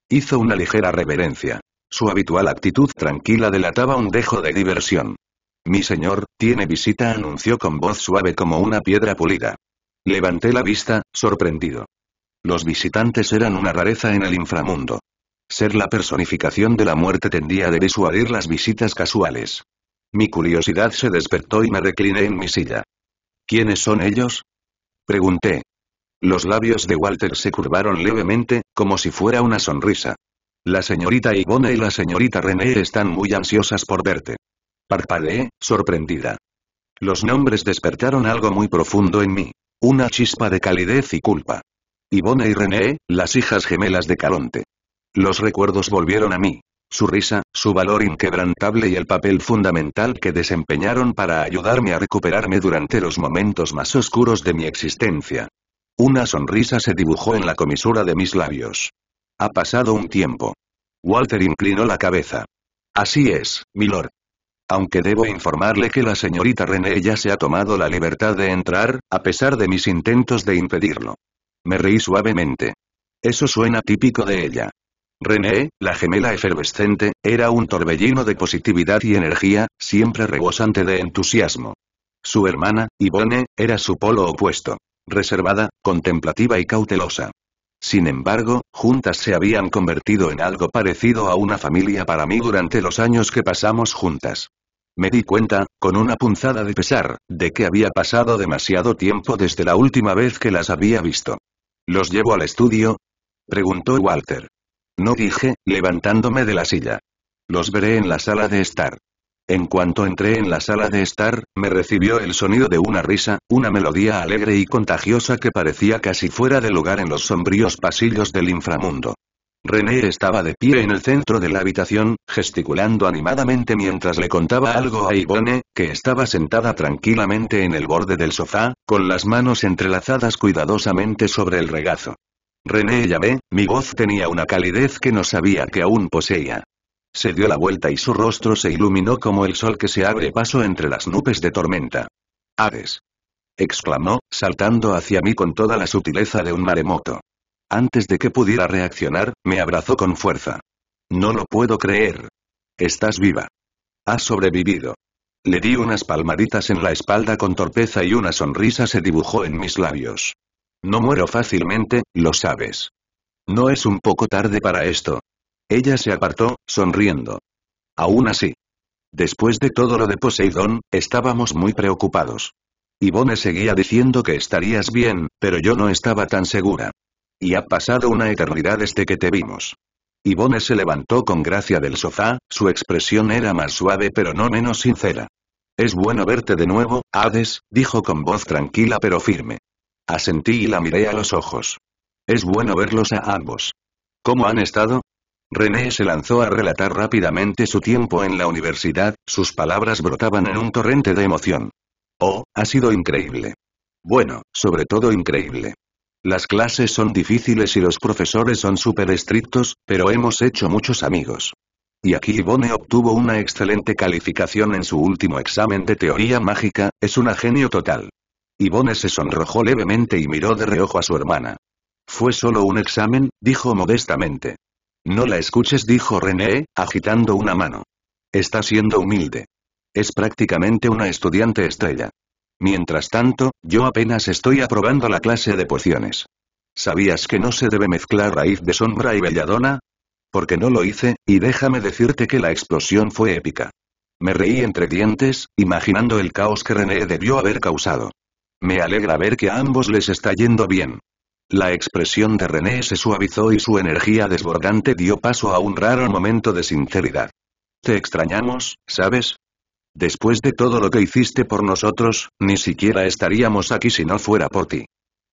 Hizo una ligera reverencia. Su habitual actitud tranquila delataba un dejo de diversión. Mi señor, tiene visita, anunció con voz suave como una piedra pulida. Levanté la vista, sorprendido. Los visitantes eran una rareza en el inframundo. Ser la personificación de la muerte tendía a disuadir las visitas casuales. Mi curiosidad se despertó y me recliné en mi silla. ¿Quiénes son ellos?, pregunté. Los labios de Walter se curvaron levemente, como si fuera una sonrisa. La señorita Yvonne y la señorita René están muy ansiosas por verte. Parpadeé, sorprendida. Los nombres despertaron algo muy profundo en mí. Una chispa de calidez y culpa. Yvonne y René, las hijas gemelas de Caronte. Los recuerdos volvieron a mí. Su risa, su valor inquebrantable y el papel fundamental que desempeñaron para ayudarme a recuperarme durante los momentos más oscuros de mi existencia. Una sonrisa se dibujó en la comisura de mis labios. Ha pasado un tiempo. Walter inclinó la cabeza. Así es, milord. Aunque debo informarle que la señorita René ya se ha tomado la libertad de entrar, a pesar de mis intentos de impedirlo. Me reí suavemente. Eso suena típico de ella. René, la gemela efervescente, era un torbellino de positividad y energía, siempre rebosante de entusiasmo. Su hermana, Yvonne, era su polo opuesto. Reservada, contemplativa y cautelosa. Sin embargo, juntas se habían convertido en algo parecido a una familia para mí durante los años que pasamos juntas. Me di cuenta, con una punzada de pesar, de que había pasado demasiado tiempo desde la última vez que las había visto. ¿Los llevo al estudio?, preguntó Walter. No, dije, levantándome de la silla. Los veré en la sala de estar. En cuanto entré en la sala de estar, me recibió el sonido de una risa, una melodía alegre y contagiosa que parecía casi fuera de lugar en los sombríos pasillos del inframundo. René estaba de pie en el centro de la habitación, gesticulando animadamente mientras le contaba algo a Yvonne, que estaba sentada tranquilamente en el borde del sofá, con las manos entrelazadas cuidadosamente sobre el regazo. René llamé, mi voz tenía una calidez que no sabía que aún poseía. Se dio la vuelta y su rostro se iluminó como el sol que se abre paso entre las nubes de tormenta. «Hades», exclamó, saltando hacia mí con toda la sutileza de un maremoto. Antes de que pudiera reaccionar, me abrazó con fuerza. «No lo puedo creer. Estás viva. Has sobrevivido». Le di unas palmaditas en la espalda con torpeza y una sonrisa se dibujó en mis labios. «No muero fácilmente, lo sabes. ¿No es un poco tarde para esto?». Ella se apartó, sonriendo. Aún así. Después de todo lo de Poseidón, estábamos muy preocupados. Yvonne seguía diciendo que estarías bien, pero yo no estaba tan segura. Y ha pasado una eternidad desde que te vimos. Yvonne se levantó con gracia del sofá, su expresión era más suave pero no menos sincera. «Es bueno verte de nuevo, Hades», dijo con voz tranquila pero firme. Asentí y la miré a los ojos. «Es bueno verlos a ambos. ¿Cómo han estado?». René se lanzó a relatar rápidamente su tiempo en la universidad, sus palabras brotaban en un torrente de emoción. «Oh, ha sido increíble. Bueno, sobre todo increíble. Las clases son difíciles y los profesores son súper estrictos, pero hemos hecho muchos amigos. Y aquí Yvonne obtuvo una excelente calificación en su último examen de teoría mágica, es una genio total». Yvonne se sonrojó levemente y miró de reojo a su hermana. «Fue solo un examen», dijo modestamente. «No la escuches», dijo René, agitando una mano. «Está siendo humilde. Es prácticamente una estudiante estrella. Mientras tanto, yo apenas estoy aprobando la clase de pociones. ¿Sabías que no se debe mezclar raíz de sombra y belladona? Porque no lo hice, y déjame decirte que la explosión fue épica». Me reí entre dientes, imaginando el caos que René debió haber causado. Me alegra ver que a ambos les está yendo bien. La expresión de René se suavizó y su energía desbordante dio paso a un raro momento de sinceridad. «Te extrañamos, ¿sabes? Después de todo lo que hiciste por nosotros, ni siquiera estaríamos aquí si no fuera por ti.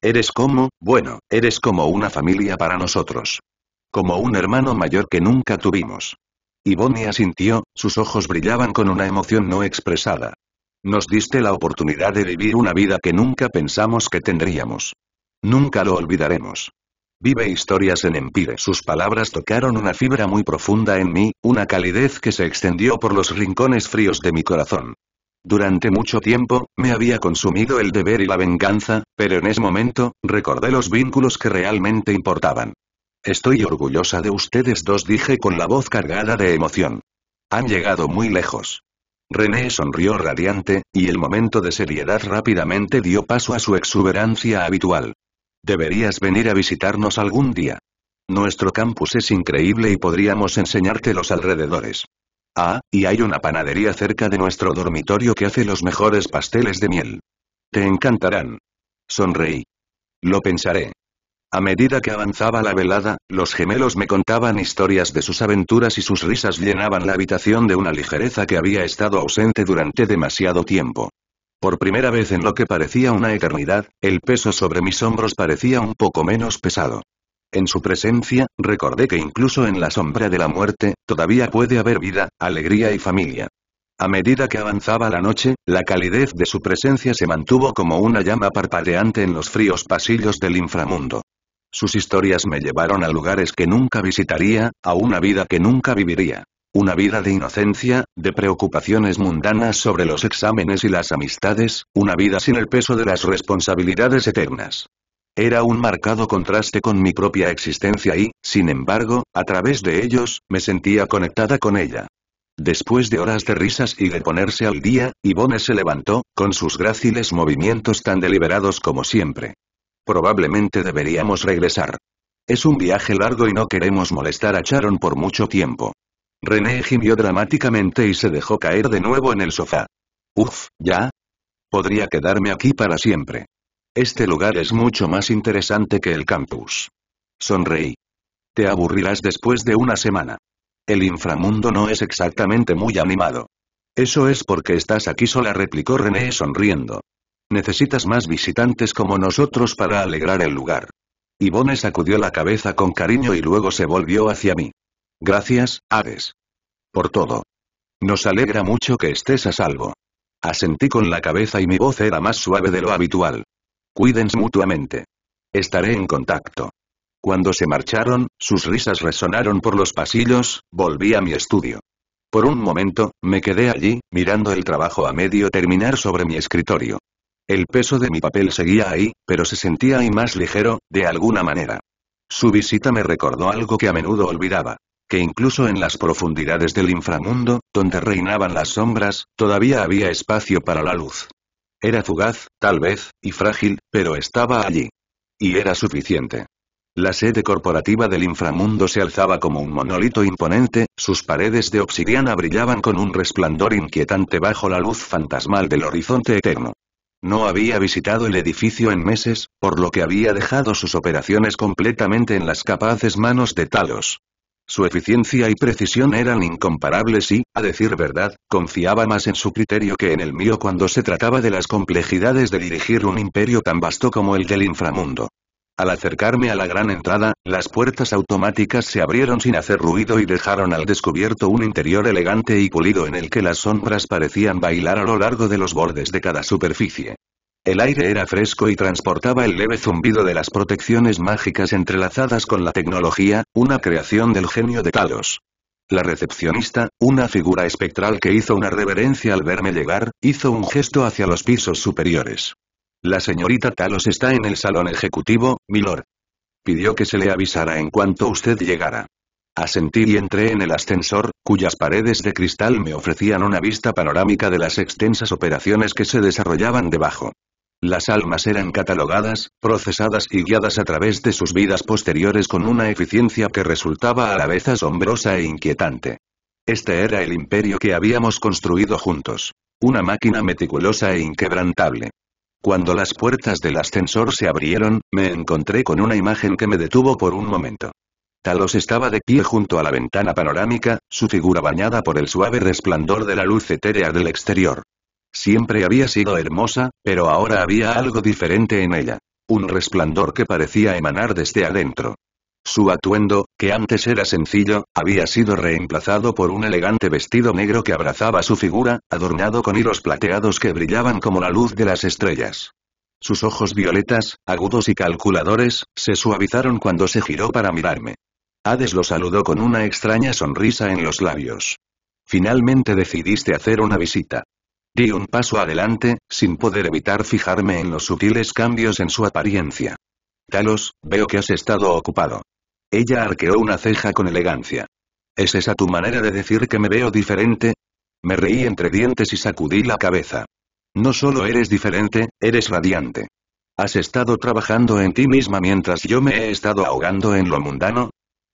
Eres como una familia para nosotros. Como un hermano mayor que nunca tuvimos». Yvonne asintió, sus ojos brillaban con una emoción no expresada. «Nos diste la oportunidad de vivir una vida que nunca pensamos que tendríamos. Nunca lo olvidaremos. Vive historias en Empire. Sus palabras tocaron una fibra muy profunda en mí, una calidez que se extendió por los rincones fríos de mi corazón. Durante mucho tiempo, me había consumido el deber y la venganza, pero en ese momento, recordé los vínculos que realmente importaban. Estoy orgullosa de ustedes dos, dije con la voz cargada de emoción. Han llegado muy lejos. René sonrió radiante, y el momento de seriedad rápidamente dio paso a su exuberancia habitual. Deberías venir a visitarnos algún día. Nuestro campus es increíble y podríamos enseñarte los alrededores. Ah, y hay una panadería cerca de nuestro dormitorio que hace los mejores pasteles de miel. Te encantarán. Sonreí. Lo pensaré. A medida que avanzaba la velada, los gemelos me contaban historias de sus aventuras y sus risas llenaban la habitación de una ligereza que había estado ausente durante demasiado tiempo. Por primera vez en lo que parecía una eternidad, el peso sobre mis hombros parecía un poco menos pesado. En su presencia, recordé que incluso en la sombra de la muerte, todavía puede haber vida, alegría y familia. A medida que avanzaba la noche, la calidez de su presencia se mantuvo como una llama parpadeante en los fríos pasillos del inframundo. Sus historias me llevaron a lugares que nunca visitaría, a una vida que nunca viviría. Una vida de inocencia, de preocupaciones mundanas sobre los exámenes y las amistades, una vida sin el peso de las responsabilidades eternas. Era un marcado contraste con mi propia existencia y, sin embargo, a través de ellos, me sentía conectada con ella. Después de horas de risas y de ponerse al día, Yvonne se levantó, con sus gráciles movimientos tan deliberados como siempre. Probablemente deberíamos regresar. Es un viaje largo y no queremos molestar a Sharon por mucho tiempo. René gimió dramáticamente y se dejó caer de nuevo en el sofá. Uf, ¿ya? Podría quedarme aquí para siempre. Este lugar es mucho más interesante que el campus. Sonreí. Te aburrirás después de una semana. El inframundo no es exactamente muy animado. Eso es porque estás aquí sola, replicó René sonriendo. Necesitas más visitantes como nosotros para alegrar el lugar. Yvonne sacudió la cabeza con cariño y luego se volvió hacia mí. Gracias, Hades. Por todo. Nos alegra mucho que estés a salvo. Asentí con la cabeza y mi voz era más suave de lo habitual. Cuídense mutuamente. Estaré en contacto. Cuando se marcharon, sus risas resonaron por los pasillos, volví a mi estudio. Por un momento, me quedé allí, mirando el trabajo a medio terminar sobre mi escritorio. El peso de mi papel seguía ahí, pero se sentía ahí más ligero, de alguna manera. Su visita me recordó algo que a menudo olvidaba. Que incluso en las profundidades del inframundo, donde reinaban las sombras, todavía había espacio para la luz. Era fugaz, tal vez, y frágil, pero estaba allí. Y era suficiente. La sede corporativa del inframundo se alzaba como un monolito imponente, sus paredes de obsidiana brillaban con un resplandor inquietante bajo la luz fantasmal del horizonte eterno. No había visitado el edificio en meses, por lo que había dejado sus operaciones completamente en las capaces manos de Talos. Su eficiencia y precisión eran incomparables y, a decir verdad, confiaba más en su criterio que en el mío cuando se trataba de las complejidades de dirigir un imperio tan vasto como el del inframundo. Al acercarme a la gran entrada, las puertas automáticas se abrieron sin hacer ruido y dejaron al descubierto un interior elegante y pulido en el que las sombras parecían bailar a lo largo de los bordes de cada superficie. El aire era fresco y transportaba el leve zumbido de las protecciones mágicas entrelazadas con la tecnología, una creación del genio de Talos. La recepcionista, una figura espectral que hizo una reverencia al verme llegar, hizo un gesto hacia los pisos superiores. La señorita Talos está en el salón ejecutivo, milord. Pidió que se le avisara en cuanto usted llegara. Asentí y entré en el ascensor, cuyas paredes de cristal me ofrecían una vista panorámica de las extensas operaciones que se desarrollaban debajo. Las almas eran catalogadas, procesadas y guiadas a través de sus vidas posteriores con una eficiencia que resultaba a la vez asombrosa e inquietante. Este era el imperio que habíamos construido juntos. Una máquina meticulosa e inquebrantable. Cuando las puertas del ascensor se abrieron, me encontré con una imagen que me detuvo por un momento. Talos estaba de pie junto a la ventana panorámica, su figura bañada por el suave resplandor de la luz etérea del exterior. Siempre había sido hermosa, pero ahora había algo diferente en ella. Un resplandor que parecía emanar desde adentro. Su atuendo, que antes era sencillo, había sido reemplazado por un elegante vestido negro que abrazaba su figura, adornado con hilos plateados que brillaban como la luz de las estrellas. Sus ojos violetas, agudos y calculadores, se suavizaron cuando se giró para mirarme. Hades lo saludó con una extraña sonrisa en los labios. Finalmente decidiste hacer una visita. Di un paso adelante, sin poder evitar fijarme en los sutiles cambios en su apariencia. Talos, veo que has estado ocupado. Ella arqueó una ceja con elegancia. ¿Es esa tu manera de decir que me veo diferente? Me reí entre dientes y sacudí la cabeza. No solo eres diferente, eres radiante. ¿Has estado trabajando en ti misma mientras yo me he estado ahogando en lo mundano?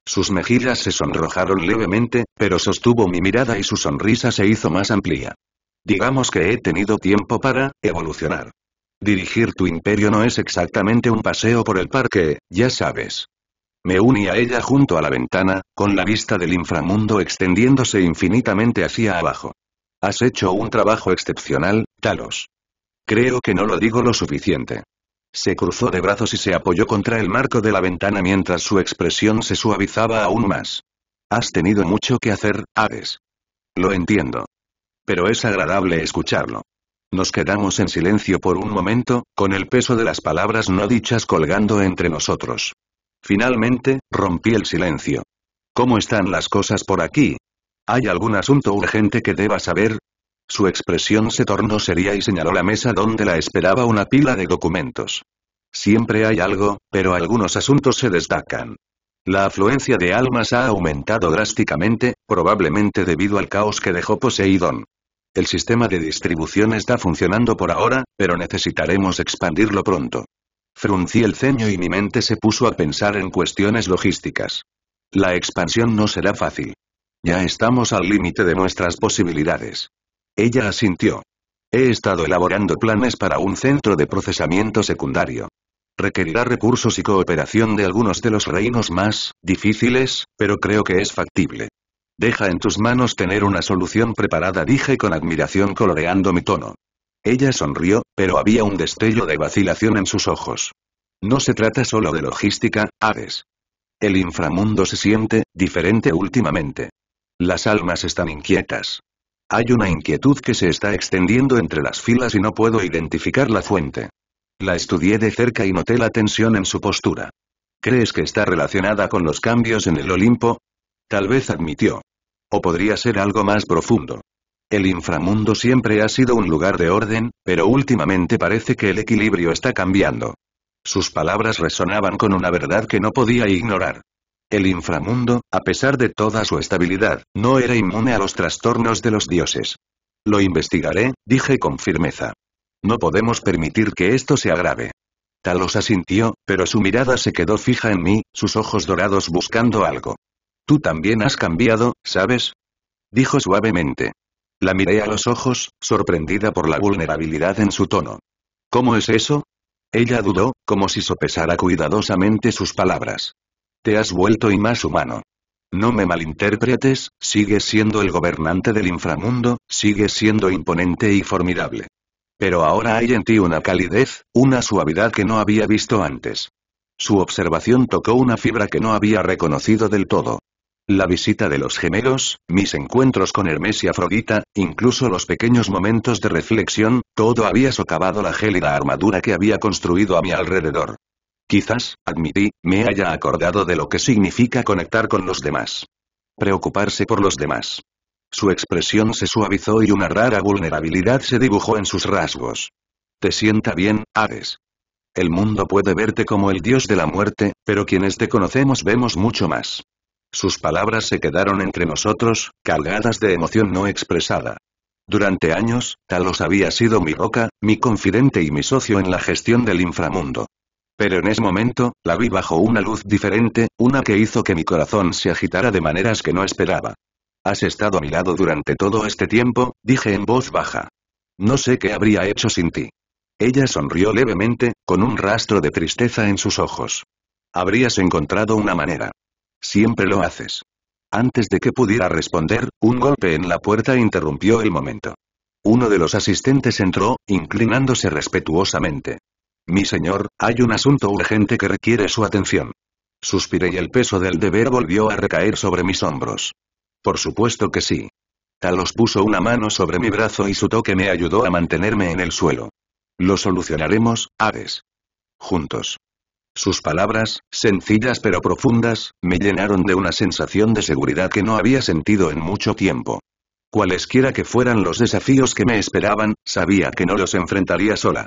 Sus mejillas se sonrojaron levemente, pero sostuvo mi mirada y su sonrisa se hizo más amplia. Digamos que he tenido tiempo para evolucionar. Dirigir tu imperio no es exactamente un paseo por el parque, ya sabes. Me uní a ella junto a la ventana, con la vista del inframundo extendiéndose infinitamente hacia abajo. Has hecho un trabajo excepcional, Talos. Creo que no lo digo lo suficiente. Se cruzó de brazos y se apoyó contra el marco de la ventana mientras su expresión se suavizaba aún más. Has tenido mucho que hacer, Hades. Lo entiendo. Pero es agradable escucharlo. Nos quedamos en silencio por un momento, con el peso de las palabras no dichas colgando entre nosotros. Finalmente, rompí el silencio. ¿Cómo están las cosas por aquí? ¿Hay algún asunto urgente que deba saber? Su expresión se tornó seria y señaló la mesa donde la esperaba una pila de documentos. Siempre hay algo, pero algunos asuntos se destacan. La afluencia de almas ha aumentado drásticamente, probablemente debido al caos que dejó Poseidón. El sistema de distribución está funcionando por ahora, pero necesitaremos expandirlo pronto. Fruncí el ceño y mi mente se puso a pensar en cuestiones logísticas. La expansión no será fácil. Ya estamos al límite de nuestras posibilidades. Ella asintió. He estado elaborando planes para un centro de procesamiento secundario. Requerirá recursos y cooperación de algunos de los reinos más difíciles, pero creo que es factible. Deja en tus manos tener una solución preparada, dije con admiración coloreando mi tono. Ella sonrió, pero había un destello de vacilación en sus ojos. No se trata solo de logística, Hades. El inframundo se siente diferente últimamente. Las almas están inquietas. Hay una inquietud que se está extendiendo entre las filas y no puedo identificar la fuente. La estudié de cerca y noté la tensión en su postura. ¿Crees que está relacionada con los cambios en el Olimpo? Tal vez, admitió. O podría ser algo más profundo. El inframundo siempre ha sido un lugar de orden, pero últimamente parece que el equilibrio está cambiando. Sus palabras resonaban con una verdad que no podía ignorar. El inframundo, a pesar de toda su estabilidad, no era inmune a los trastornos de los dioses. Lo investigaré, dije con firmeza. No podemos permitir que esto se agrave. Talos asintió, pero su mirada se quedó fija en mí, sus ojos dorados buscando algo. Tú también has cambiado, ¿sabes? Dijo suavemente. La miré a los ojos, sorprendida por la vulnerabilidad en su tono. ¿Cómo es eso? Ella dudó, como si sopesara cuidadosamente sus palabras. Te has vuelto y más humano. No me malinterpretes, sigues siendo el gobernante del inframundo, sigues siendo imponente y formidable. Pero ahora hay en ti una calidez, una suavidad que no había visto antes. Su observación tocó una fibra que no había reconocido del todo. La visita de los gemelos, mis encuentros con Hermes y Afrodita, incluso los pequeños momentos de reflexión, todo había socavado la gélida armadura que había construido a mi alrededor. Quizás, admití, me haya acordado de lo que significa conectar con los demás. Preocuparse por los demás. Su expresión se suavizó y una rara vulnerabilidad se dibujó en sus rasgos. ¿Te sienta bien, Hades? El mundo puede verte como el dios de la muerte, pero quienes te conocemos vemos mucho más. Sus palabras se quedaron entre nosotros, cargadas de emoción no expresada. Durante años, Talos había sido mi roca, mi confidente y mi socio en la gestión del inframundo. Pero en ese momento, la vi bajo una luz diferente, una que hizo que mi corazón se agitara de maneras que no esperaba. Has estado a mi lado durante todo este tiempo, dije en voz baja. No sé qué habría hecho sin ti. Ella sonrió levemente, con un rastro de tristeza en sus ojos. Habrías encontrado una manera. Siempre lo haces. Antes de que pudiera responder, un golpe en la puerta interrumpió el momento. Uno de los asistentes entró, inclinándose respetuosamente. Mi señor, hay un asunto urgente que requiere su atención. Suspiré y el peso del deber volvió a recaer sobre mis hombros. Por supuesto que sí. Talos puso una mano sobre mi brazo y su toque me ayudó a mantenerme en el suelo. Lo solucionaremos, Hades. Juntos. Sus palabras, sencillas pero profundas, me llenaron de una sensación de seguridad que no había sentido en mucho tiempo. Cualesquiera que fueran los desafíos que me esperaban, sabía que no los enfrentaría sola.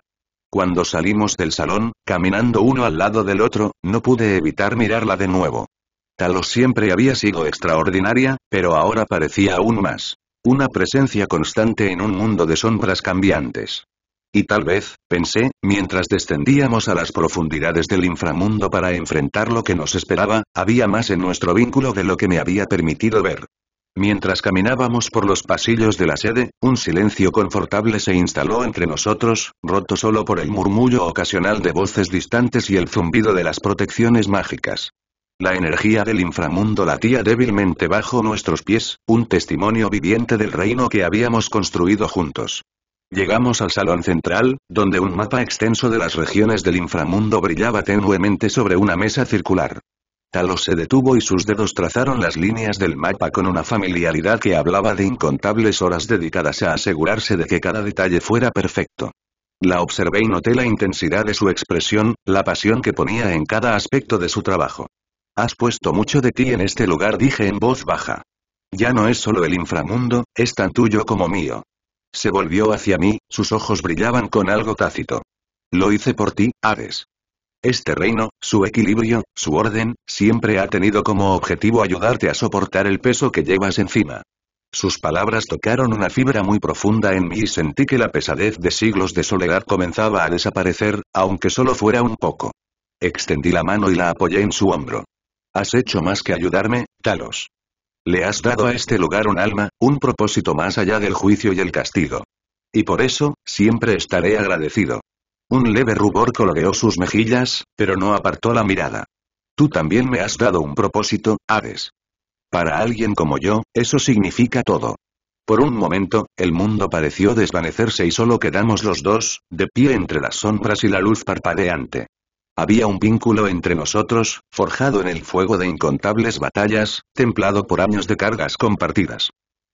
Cuando salimos del salón, caminando uno al lado del otro, no pude evitar mirarla de nuevo. Talos siempre había sido extraordinaria, pero ahora parecía aún más. Una presencia constante en un mundo de sombras cambiantes. Y tal vez, pensé, mientras descendíamos a las profundidades del inframundo para enfrentar lo que nos esperaba, había más en nuestro vínculo de lo que me había permitido ver. Mientras caminábamos por los pasillos de la sede, un silencio confortable se instaló entre nosotros, roto solo por el murmullo ocasional de voces distantes y el zumbido de las protecciones mágicas. La energía del inframundo latía débilmente bajo nuestros pies, un testimonio viviente del reino que habíamos construido juntos. Llegamos al salón central, donde un mapa extenso de las regiones del inframundo brillaba tenuemente sobre una mesa circular. Talos se detuvo y sus dedos trazaron las líneas del mapa con una familiaridad que hablaba de incontables horas dedicadas a asegurarse de que cada detalle fuera perfecto. La observé y noté la intensidad de su expresión, la pasión que ponía en cada aspecto de su trabajo. Has puesto mucho de ti en este lugar, dije en voz baja. Ya no es solo el inframundo, es tan tuyo como mío. Se volvió hacia mí, sus ojos brillaban con algo tácito. Lo hice por ti, Hades. Este reino, su equilibrio, su orden, siempre ha tenido como objetivo ayudarte a soportar el peso que llevas encima. Sus palabras tocaron una fibra muy profunda en mí y sentí que la pesadez de siglos de soledad comenzaba a desaparecer, aunque solo fuera un poco. Extendí la mano y la apoyé en su hombro. Has hecho más que ayudarme, Talos. Le has dado a este lugar un alma, un propósito más allá del juicio y el castigo. Y por eso, siempre estaré agradecido. Un leve rubor coloreó sus mejillas, pero no apartó la mirada. Tú también me has dado un propósito, Hades. Para alguien como yo, eso significa todo. Por un momento, el mundo pareció desvanecerse y solo quedamos los dos, de pie entre las sombras y la luz parpadeante. Había un vínculo entre nosotros, forjado en el fuego de incontables batallas, templado por años de cargas compartidas.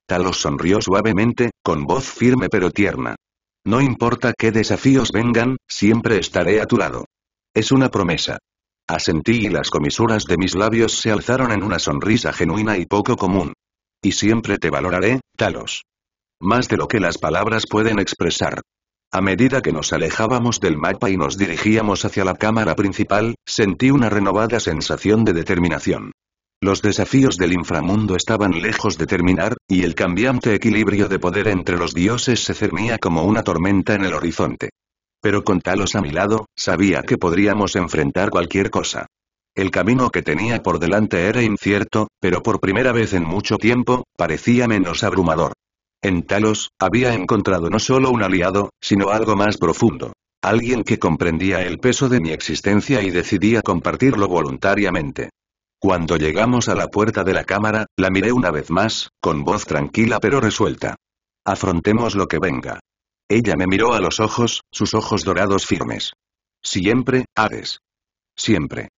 Talos sonrió suavemente, con voz firme pero tierna. No importa qué desafíos vengan, siempre estaré a tu lado. Es una promesa. Asentí y las comisuras de mis labios se alzaron en una sonrisa genuina y poco común. Y siempre te valoraré, Talos. Más de lo que las palabras pueden expresar. A medida que nos alejábamos del mapa y nos dirigíamos hacia la cámara principal, sentí una renovada sensación de determinación. Los desafíos del inframundo estaban lejos de terminar, y el cambiante equilibrio de poder entre los dioses se cernía como una tormenta en el horizonte. Pero con Talos a mi lado, sabía que podríamos enfrentar cualquier cosa. El camino que tenía por delante era incierto, pero por primera vez en mucho tiempo, parecía menos abrumador. En Talos, había encontrado no solo un aliado, sino algo más profundo. Alguien que comprendía el peso de mi existencia y decidía compartirlo voluntariamente. Cuando llegamos a la puerta de la cámara, la miré una vez más, con voz tranquila pero resuelta. Afrontemos lo que venga. Ella me miró a los ojos, sus ojos dorados firmes. Siempre, Hades. Siempre.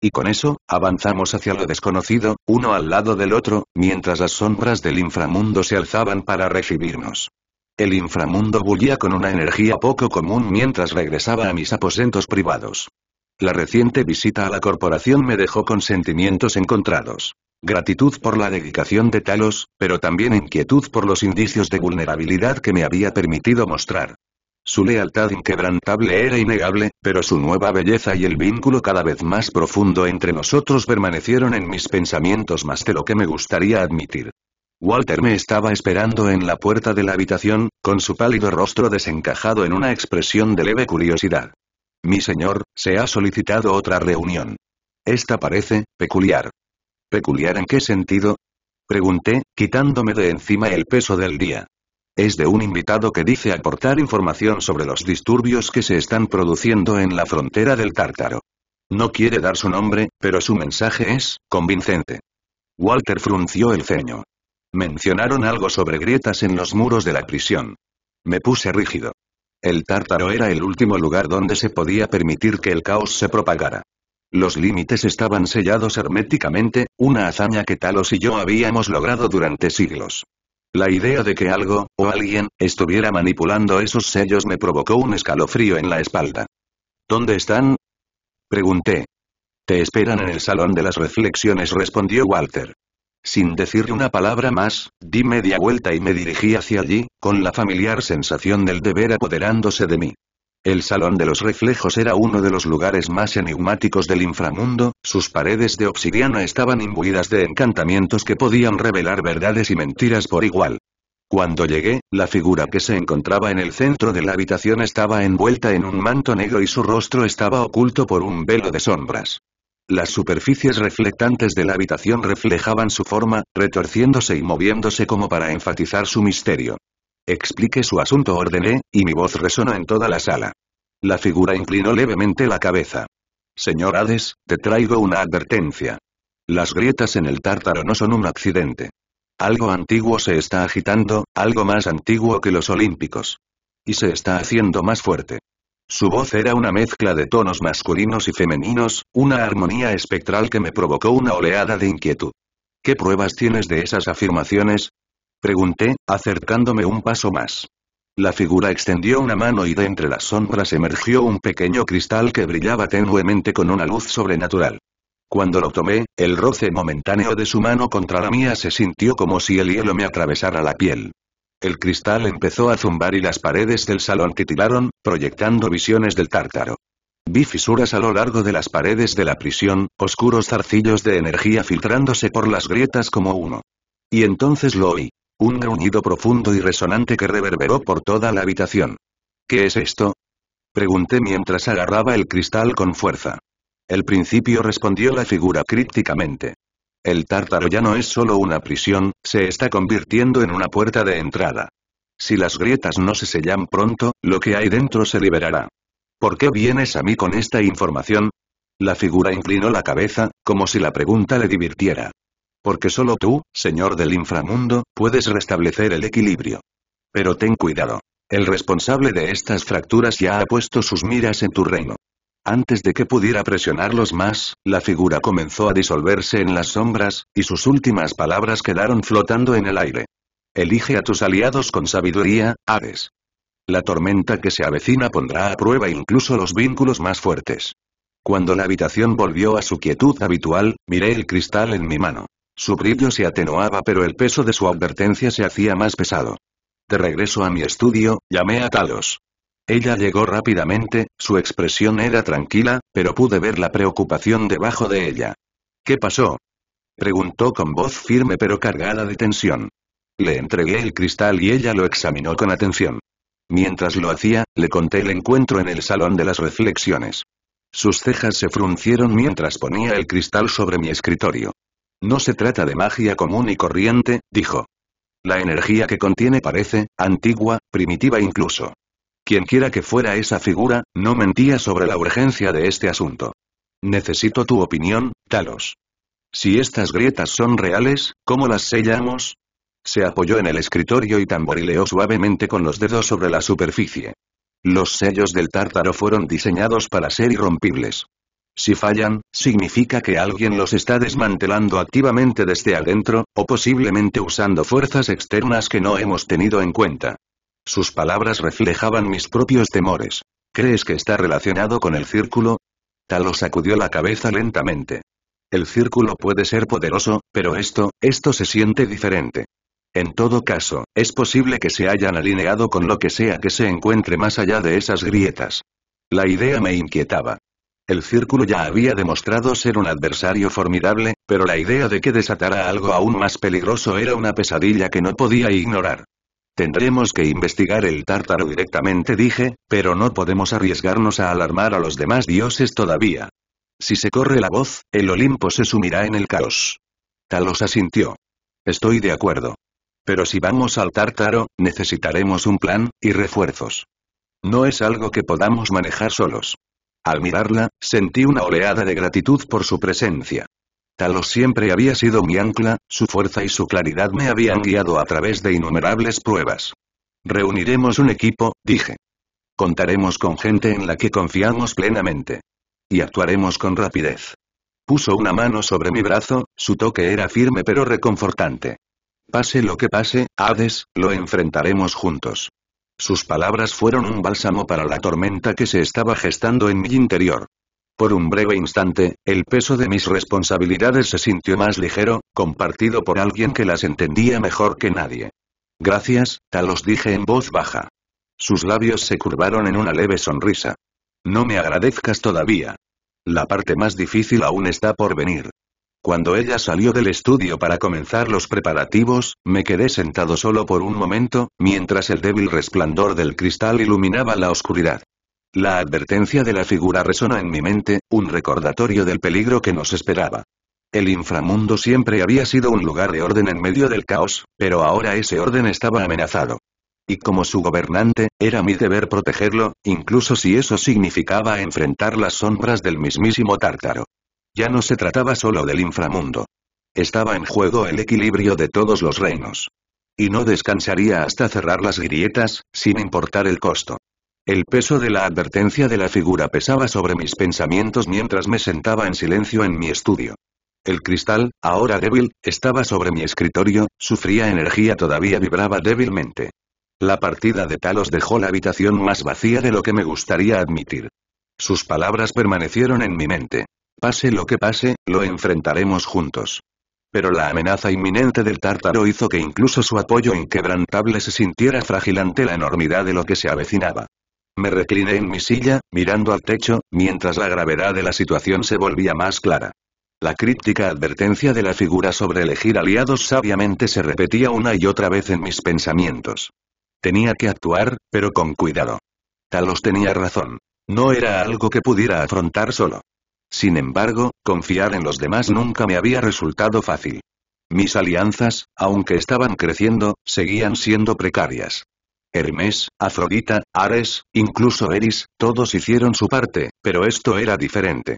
Y con eso, avanzamos hacia lo desconocido, uno al lado del otro, mientras las sombras del inframundo se alzaban para recibirnos. El inframundo bullía con una energía poco común mientras regresaba a mis aposentos privados. La reciente visita a la corporación me dejó con sentimientos encontrados. Gratitud por la dedicación de Talos, pero también inquietud por los indicios de vulnerabilidad que me había permitido mostrar. Su lealtad inquebrantable era innegable, pero su nueva belleza y el vínculo cada vez más profundo entre nosotros permanecieron en mis pensamientos más de lo que me gustaría admitir. Walter me estaba esperando en la puerta de la habitación, con su pálido rostro desencajado en una expresión de leve curiosidad. Mi señor, se ha solicitado otra reunión. Esta parece peculiar. ¿Peculiar en qué sentido? Pregunté, quitándome de encima el peso del día. Es de un invitado que dice aportar información sobre los disturbios que se están produciendo en la frontera del Tártaro. No quiere dar su nombre, pero su mensaje es convincente. Walter frunció el ceño. Mencionaron algo sobre grietas en los muros de la prisión. Me puse rígido. El Tártaro era el último lugar donde se podía permitir que el caos se propagara. Los límites estaban sellados herméticamente, una hazaña que Talos y yo habíamos logrado durante siglos. La idea de que algo, o alguien, estuviera manipulando esos sellos me provocó un escalofrío en la espalda. ¿Dónde están? Pregunté. Te esperan en el salón de las reflexiones, respondió Walter. Sin decirle una palabra más, di media vuelta y me dirigí hacia allí, con la familiar sensación del deber apoderándose de mí. El salón de los reflejos era uno de los lugares más enigmáticos del inframundo, sus paredes de obsidiana estaban imbuidas de encantamientos que podían revelar verdades y mentiras por igual. Cuando llegué, la figura que se encontraba en el centro de la habitación estaba envuelta en un manto negro y su rostro estaba oculto por un velo de sombras. Las superficies reflectantes de la habitación reflejaban su forma, retorciéndose y moviéndose como para enfatizar su misterio. Explique su asunto, ordené, y mi voz resonó en toda la sala. La figura inclinó levemente la cabeza. Señor Hades, te traigo una advertencia. Las grietas en el Tártaro no son un accidente. Algo antiguo se está agitando, algo más antiguo que los olímpicos. Y se está haciendo más fuerte. Su voz era una mezcla de tonos masculinos y femeninos, una armonía espectral que me provocó una oleada de inquietud. ¿Qué pruebas tienes de esas afirmaciones? Pregunté, acercándome un paso más. La figura extendió una mano y de entre las sombras emergió un pequeño cristal que brillaba tenuemente con una luz sobrenatural. Cuando lo tomé, el roce momentáneo de su mano contra la mía se sintió como si el hielo me atravesara la piel. El cristal empezó a zumbar y las paredes del salón titilaron, proyectando visiones del Tártaro. Vi fisuras a lo largo de las paredes de la prisión, oscuros zarcillos de energía filtrándose por las grietas como humo. Y entonces lo oí. Un gruñido profundo y resonante que reverberó por toda la habitación. ¿Qué es esto? Pregunté mientras agarraba el cristal con fuerza. El principio, respondió la figura crípticamente. El Tártaro ya no es solo una prisión, se está convirtiendo en una puerta de entrada. Si las grietas no se sellan pronto, lo que hay dentro se liberará. ¿Por qué vienes a mí con esta información? La figura inclinó la cabeza, como si la pregunta le divirtiera. Porque solo tú, señor del inframundo, puedes restablecer el equilibrio. Pero ten cuidado. El responsable de estas fracturas ya ha puesto sus miras en tu reino. Antes de que pudiera presionarlos más, la figura comenzó a disolverse en las sombras, y sus últimas palabras quedaron flotando en el aire. Elige a tus aliados con sabiduría, Hades. La tormenta que se avecina pondrá a prueba incluso los vínculos más fuertes. Cuando la habitación volvió a su quietud habitual, miré el cristal en mi mano. Su brillo se atenuaba, pero el peso de su advertencia se hacía más pesado. De regreso a mi estudio, llamé a Talos. Ella llegó rápidamente, su expresión era tranquila, pero pude ver la preocupación debajo de ella. ¿Qué pasó? Preguntó con voz firme pero cargada de tensión. Le entregué el cristal y ella lo examinó con atención. Mientras lo hacía, le conté el encuentro en el salón de las reflexiones. Sus cejas se fruncieron mientras ponía el cristal sobre mi escritorio. No se trata de magia común y corriente, dijo. La energía que contiene parece, antigua, primitiva incluso. Quienquiera que fuera esa figura, no mentía sobre la urgencia de este asunto. Necesito tu opinión, Talos. Si estas grietas son reales, ¿cómo las sellamos? Se apoyó en el escritorio y tamborileó suavemente con los dedos sobre la superficie. Los sellos del Tártaro fueron diseñados para ser irrompibles. Si fallan, significa que alguien los está desmantelando activamente desde adentro, o posiblemente usando fuerzas externas que no hemos tenido en cuenta. Sus palabras reflejaban mis propios temores. ¿Crees que está relacionado con el círculo? Talos sacudió la cabeza lentamente. El círculo puede ser poderoso, pero esto se siente diferente. En todo caso, es posible que se hayan alineado con lo que sea que se encuentre más allá de esas grietas. La idea me inquietaba. El círculo ya había demostrado ser un adversario formidable, pero la idea de que desatara algo aún más peligroso era una pesadilla que no podía ignorar. Tendremos que investigar el Tártaro directamente, dije, pero no podemos arriesgarnos a alarmar a los demás dioses todavía. Si se corre la voz, el Olimpo se sumirá en el caos. Talos asintió. Estoy de acuerdo. Pero si vamos al Tártaro, necesitaremos un plan, y refuerzos. No es algo que podamos manejar solos. Al mirarla, sentí una oleada de gratitud por su presencia. Talos siempre había sido mi ancla, su fuerza y su claridad me habían guiado a través de innumerables pruebas. Reuniremos un equipo, dije. Contaremos con gente en la que confiamos plenamente. Y actuaremos con rapidez. Puso una mano sobre mi brazo, su toque era firme pero reconfortante. Pase lo que pase, Hades, lo enfrentaremos juntos. Sus palabras fueron un bálsamo para la tormenta que se estaba gestando en mi interior. Por un breve instante, el peso de mis responsabilidades se sintió más ligero, compartido por alguien que las entendía mejor que nadie. Gracias, Talos, dije en voz baja. Sus labios se curvaron en una leve sonrisa. No me agradezcas todavía. La parte más difícil aún está por venir. Cuando ella salió del estudio para comenzar los preparativos, me quedé sentado solo por un momento, mientras el débil resplandor del cristal iluminaba la oscuridad. La advertencia de la figura resonó en mi mente, un recordatorio del peligro que nos esperaba. El inframundo siempre había sido un lugar de orden en medio del caos, pero ahora ese orden estaba amenazado. Y como su gobernante, era mi deber protegerlo, incluso si eso significaba enfrentar las sombras del mismísimo Tártaro. Ya no se trataba solo del inframundo. Estaba en juego el equilibrio de todos los reinos. Y no descansaría hasta cerrar las grietas, sin importar el costo. El peso de la advertencia de la figura pesaba sobre mis pensamientos mientras me sentaba en silencio en mi estudio. El cristal, ahora débil, estaba sobre mi escritorio, su fría energía todavía vibraba débilmente. La partida de Talos dejó la habitación más vacía de lo que me gustaría admitir. Sus palabras permanecieron en mi mente. Pase lo que pase, lo enfrentaremos juntos. Pero la amenaza inminente del Tártaro hizo que incluso su apoyo inquebrantable se sintiera frágil ante la enormidad de lo que se avecinaba. Me recliné en mi silla, mirando al techo, mientras la gravedad de la situación se volvía más clara. La críptica advertencia de la figura sobre elegir aliados sabiamente se repetía una y otra vez en mis pensamientos. Tenía que actuar, pero con cuidado. Talos tenía razón. No era algo que pudiera afrontar solo. Sin embargo, confiar en los demás nunca me había resultado fácil. Mis alianzas, aunque estaban creciendo, seguían siendo precarias. Hermes, Afrodita, Ares, incluso Eris, todos hicieron su parte, pero esto era diferente.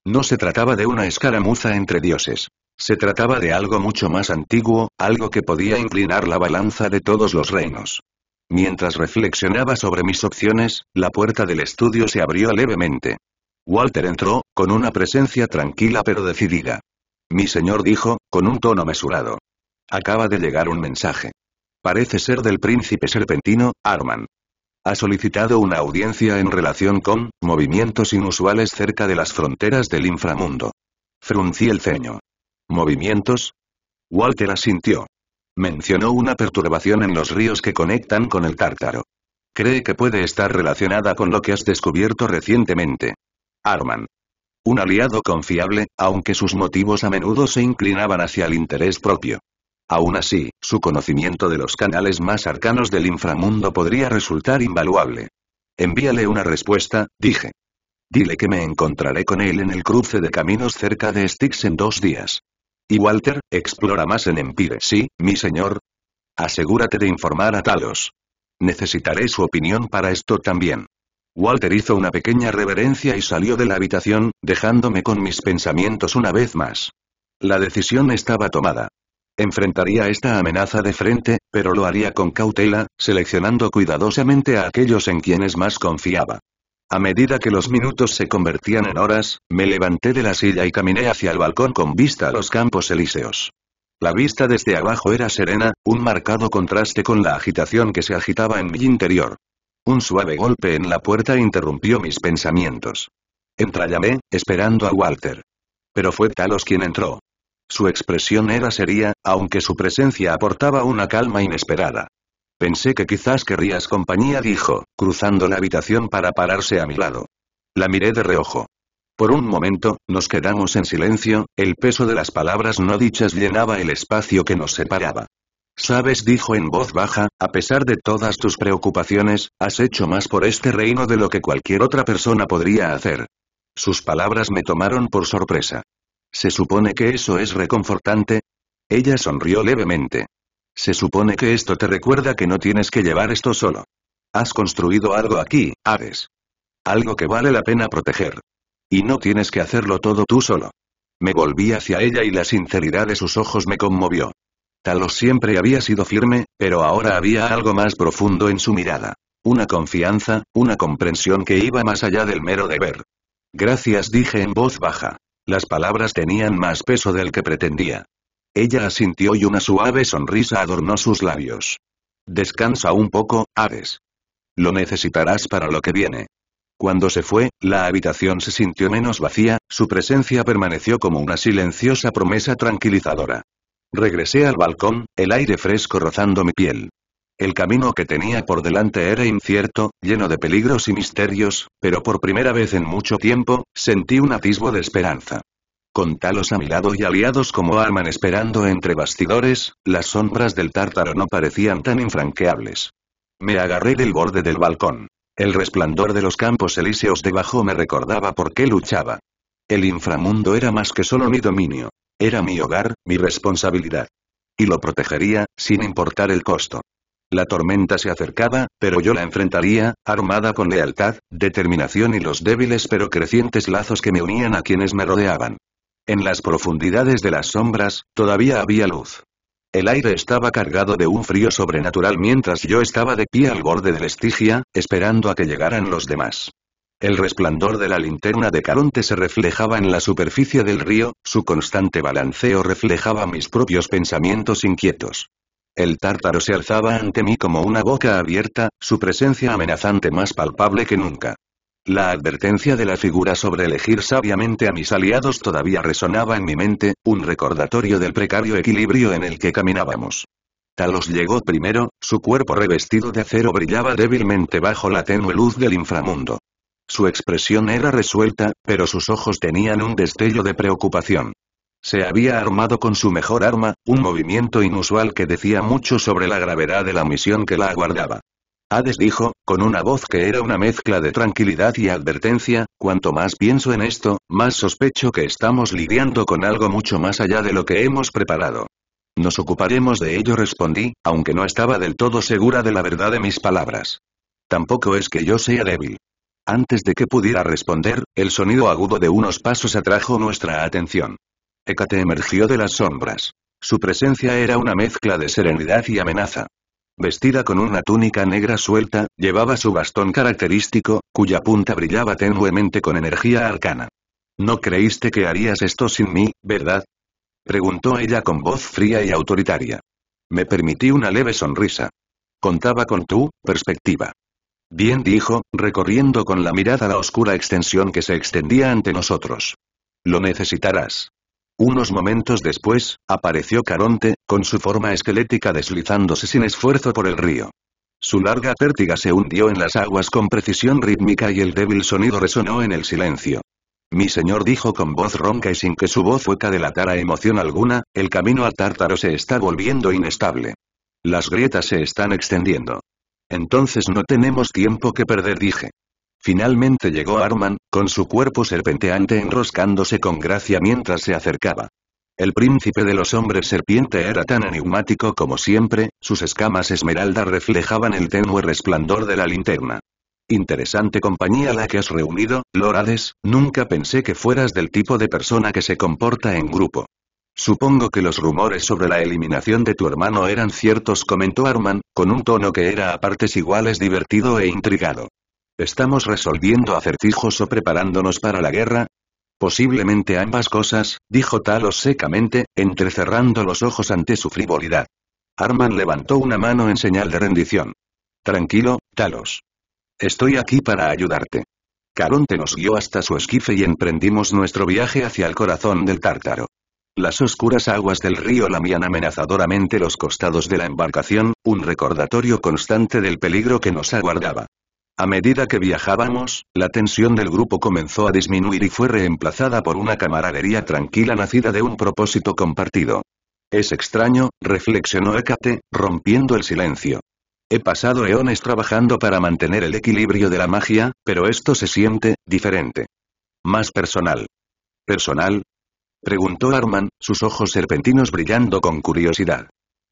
No se trataba de una escaramuza entre dioses. Se trataba de algo mucho más antiguo, algo que podía inclinar la balanza de todos los reinos. Mientras reflexionaba sobre mis opciones, la puerta del estudio se abrió levemente. Walter entró, con una presencia tranquila pero decidida. Mi señor dijo, con un tono mesurado. Acaba de llegar un mensaje. Parece ser del príncipe serpentino, Arman. Ha solicitado una audiencia en relación con movimientos inusuales cerca de las fronteras del inframundo. Fruncí el ceño. ¿Movimientos? Walter asintió. Mencionó una perturbación en los ríos que conectan con el Tártaro. Cree que puede estar relacionada con lo que has descubierto recientemente. Arman. Un aliado confiable, aunque sus motivos a menudo se inclinaban hacia el interés propio. Aún así, su conocimiento de los canales más arcanos del inframundo podría resultar invaluable. Envíale una respuesta, dije. Dile que me encontraré con él en el cruce de caminos cerca de Styx en 2 días. Y Walter, explora más en Empire. Sí, mi señor. Asegúrate de informar a Talos. Necesitaré su opinión para esto también. Walter hizo una pequeña reverencia y salió de la habitación, dejándome con mis pensamientos una vez más. La decisión estaba tomada. Enfrentaría esta amenaza de frente, pero lo haría con cautela, seleccionando cuidadosamente a aquellos en quienes más confiaba. A medida que los minutos se convertían en horas, me levanté de la silla y caminé hacia el balcón con vista a los Campos Elíseos. La vista desde abajo era serena, un marcado contraste con la agitación que se agitaba en mi interior. Un suave golpe en la puerta interrumpió mis pensamientos. Llamé, esperando a Walter. Pero fue Talos quien entró. Su expresión era seria, aunque su presencia aportaba una calma inesperada. Pensé que quizás querrías compañía, dijo, cruzando la habitación para pararse a mi lado. La miré de reojo. Por un momento, nos quedamos en silencio, el peso de las palabras no dichas llenaba el espacio que nos separaba. Sabes, dijo en voz baja, a pesar de todas tus preocupaciones, has hecho más por este reino de lo que cualquier otra persona podría hacer. Sus palabras me tomaron por sorpresa. ¿Se supone que eso es reconfortante? Ella sonrió levemente. Se supone que esto te recuerda que no tienes que llevar esto solo. Has construido algo aquí, Hades. Algo que vale la pena proteger. Y no tienes que hacerlo todo tú solo. Me volví hacia ella y la sinceridad de sus ojos me conmovió. Talos siempre había sido firme, pero ahora había algo más profundo en su mirada. Una confianza, una comprensión que iba más allá del mero deber. Gracias, dije en voz baja. Las palabras tenían más peso del que pretendía. Ella asintió y una suave sonrisa adornó sus labios. Descansa un poco, Hades. Lo necesitarás para lo que viene. Cuando se fue, la habitación se sintió menos vacía, su presencia permaneció como una silenciosa promesa tranquilizadora. Regresé al balcón, el aire fresco rozando mi piel. El camino que tenía por delante era incierto, lleno de peligros y misterios, pero por primera vez en mucho tiempo, sentí un atisbo de esperanza. Con Talos a mi lado y aliados como Arman esperando entre bastidores, las sombras del Tártaro no parecían tan infranqueables. Me agarré del borde del balcón. El resplandor de los campos elíseos debajo me recordaba por qué luchaba. El inframundo era más que solo mi dominio. Era mi hogar, mi responsabilidad. Y lo protegería, sin importar el costo. La tormenta se acercaba, pero yo la enfrentaría, armada con lealtad, determinación y los débiles pero crecientes lazos que me unían a quienes me rodeaban. En las profundidades de las sombras, todavía había luz. El aire estaba cargado de un frío sobrenatural mientras yo estaba de pie al borde del Estigia, esperando a que llegaran los demás. El resplandor de la linterna de Caronte se reflejaba en la superficie del río, su constante balanceo reflejaba mis propios pensamientos inquietos. El Tártaro se alzaba ante mí como una boca abierta, su presencia amenazante más palpable que nunca. La advertencia de la figura sobre elegir sabiamente a mis aliados todavía resonaba en mi mente, un recordatorio del precario equilibrio en el que caminábamos. Talos llegó primero, su cuerpo revestido de acero brillaba débilmente bajo la tenue luz del inframundo. Su expresión era resuelta, pero sus ojos tenían un destello de preocupación. Se había armado con su mejor arma, un movimiento inusual que decía mucho sobre la gravedad de la misión que la aguardaba. Hades dijo, con una voz que era una mezcla de tranquilidad y advertencia, cuanto más pienso en esto, más sospecho que estamos lidiando con algo mucho más allá de lo que hemos preparado. Nos ocuparemos de ello, respondí, aunque no estaba del todo segura de la verdad de mis palabras. Tampoco es que yo sea débil. Antes de que pudiera responder, el sonido agudo de unos pasos atrajo nuestra atención. Hécate emergió de las sombras. Su presencia era una mezcla de serenidad y amenaza. Vestida con una túnica negra suelta, llevaba su bastón característico, cuya punta brillaba tenuemente con energía arcana. «No creíste que harías esto sin mí, ¿verdad?», preguntó ella con voz fría y autoritaria. Me permití una leve sonrisa. «Contaba con tu perspectiva». «Bien», dijo, recorriendo con la mirada la oscura extensión que se extendía ante nosotros. «Lo necesitarás». Unos momentos después, apareció Caronte, con su forma esquelética deslizándose sin esfuerzo por el río. Su larga pértiga se hundió en las aguas con precisión rítmica y el débil sonido resonó en el silencio. «Mi señor», dijo con voz ronca y sin que su voz hueca delatara emoción alguna, «el camino al Tártaro se está volviendo inestable. Las grietas se están extendiendo». «Entonces no tenemos tiempo que perder», dije. Finalmente llegó Arman, con su cuerpo serpenteante enroscándose con gracia mientras se acercaba. El príncipe de los hombres serpiente era tan enigmático como siempre, sus escamas esmeralda reflejaban el tenue resplandor de la linterna. «Interesante compañía la que has reunido, Lord Hades, nunca pensé que fueras del tipo de persona que se comporta en grupo». «Supongo que los rumores sobre la eliminación de tu hermano eran ciertos», comentó Arman, con un tono que era a partes iguales divertido e intrigado. ¿Estamos resolviendo acertijos o preparándonos para la guerra? Posiblemente ambas cosas, dijo Talos secamente, entrecerrando los ojos ante su frivolidad. Arman levantó una mano en señal de rendición. Tranquilo, Talos. Estoy aquí para ayudarte. Caronte nos guió hasta su esquife y emprendimos nuestro viaje hacia el corazón del Tártaro. Las oscuras aguas del río lamían amenazadoramente los costados de la embarcación, un recordatorio constante del peligro que nos aguardaba. A medida que viajábamos, la tensión del grupo comenzó a disminuir y fue reemplazada por una camaradería tranquila nacida de un propósito compartido. «Es extraño», reflexionó Hécate, rompiendo el silencio. «He pasado eones trabajando para mantener el equilibrio de la magia, pero esto se siente diferente. Más personal». «¿Personal?», preguntó Arman, sus ojos serpentinos brillando con curiosidad.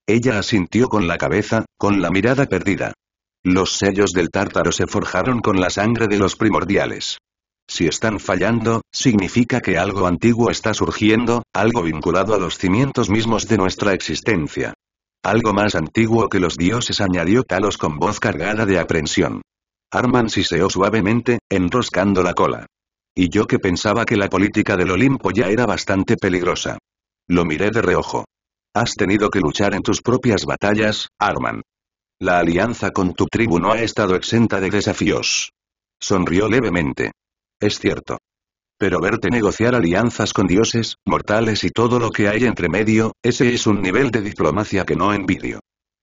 Ella asintió con la cabeza, con la mirada perdida. Los sellos del Tártaro se forjaron con la sangre de los primordiales. Si están fallando, significa que algo antiguo está surgiendo, algo vinculado a los cimientos mismos de nuestra existencia. Algo más antiguo que los dioses, añadió Talos con voz cargada de aprensión. Arman siseó suavemente, enroscando la cola. Y yo que pensaba que la política del Olimpo ya era bastante peligrosa. Lo miré de reojo. Has tenido que luchar en tus propias batallas, Arman. La alianza con tu tribu no ha estado exenta de desafíos. Sonrió levemente. Es cierto. Pero verte negociar alianzas con dioses, mortales y todo lo que hay entre medio, ese es un nivel de diplomacia que no envidio.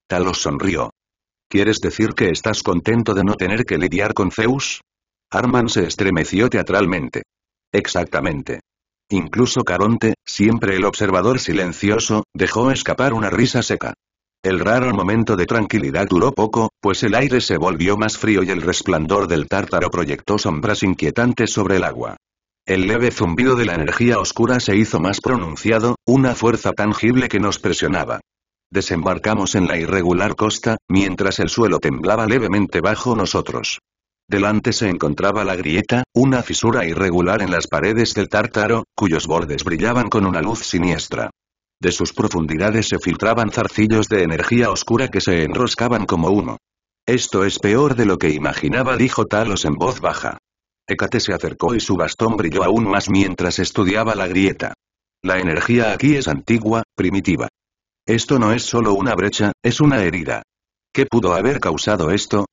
Talos sonrió. ¿Quieres decir que estás contento de no tener que lidiar con Zeus? Arman se estremeció teatralmente. Exactamente. Incluso Caronte, siempre el observador silencioso, dejó escapar una risa seca. El raro momento de tranquilidad duró poco, pues el aire se volvió más frío y el resplandor del tártaro proyectó sombras inquietantes sobre el agua. El leve zumbido de la energía oscura se hizo más pronunciado, una fuerza tangible que nos presionaba. Desembarcamos en la irregular costa, mientras el suelo temblaba levemente bajo nosotros. Delante se encontraba la grieta, una fisura irregular en las paredes del tártaro, cuyos bordes brillaban con una luz siniestra. De sus profundidades se filtraban zarcillos de energía oscura que se enroscaban como humo. Esto es peor de lo que imaginaba, dijo Talos en voz baja. Hécate se acercó y su bastón brilló aún más mientras estudiaba la grieta. La energía aquí es antigua, primitiva. Esto no es solo una brecha, es una herida. ¿Qué pudo haber causado esto?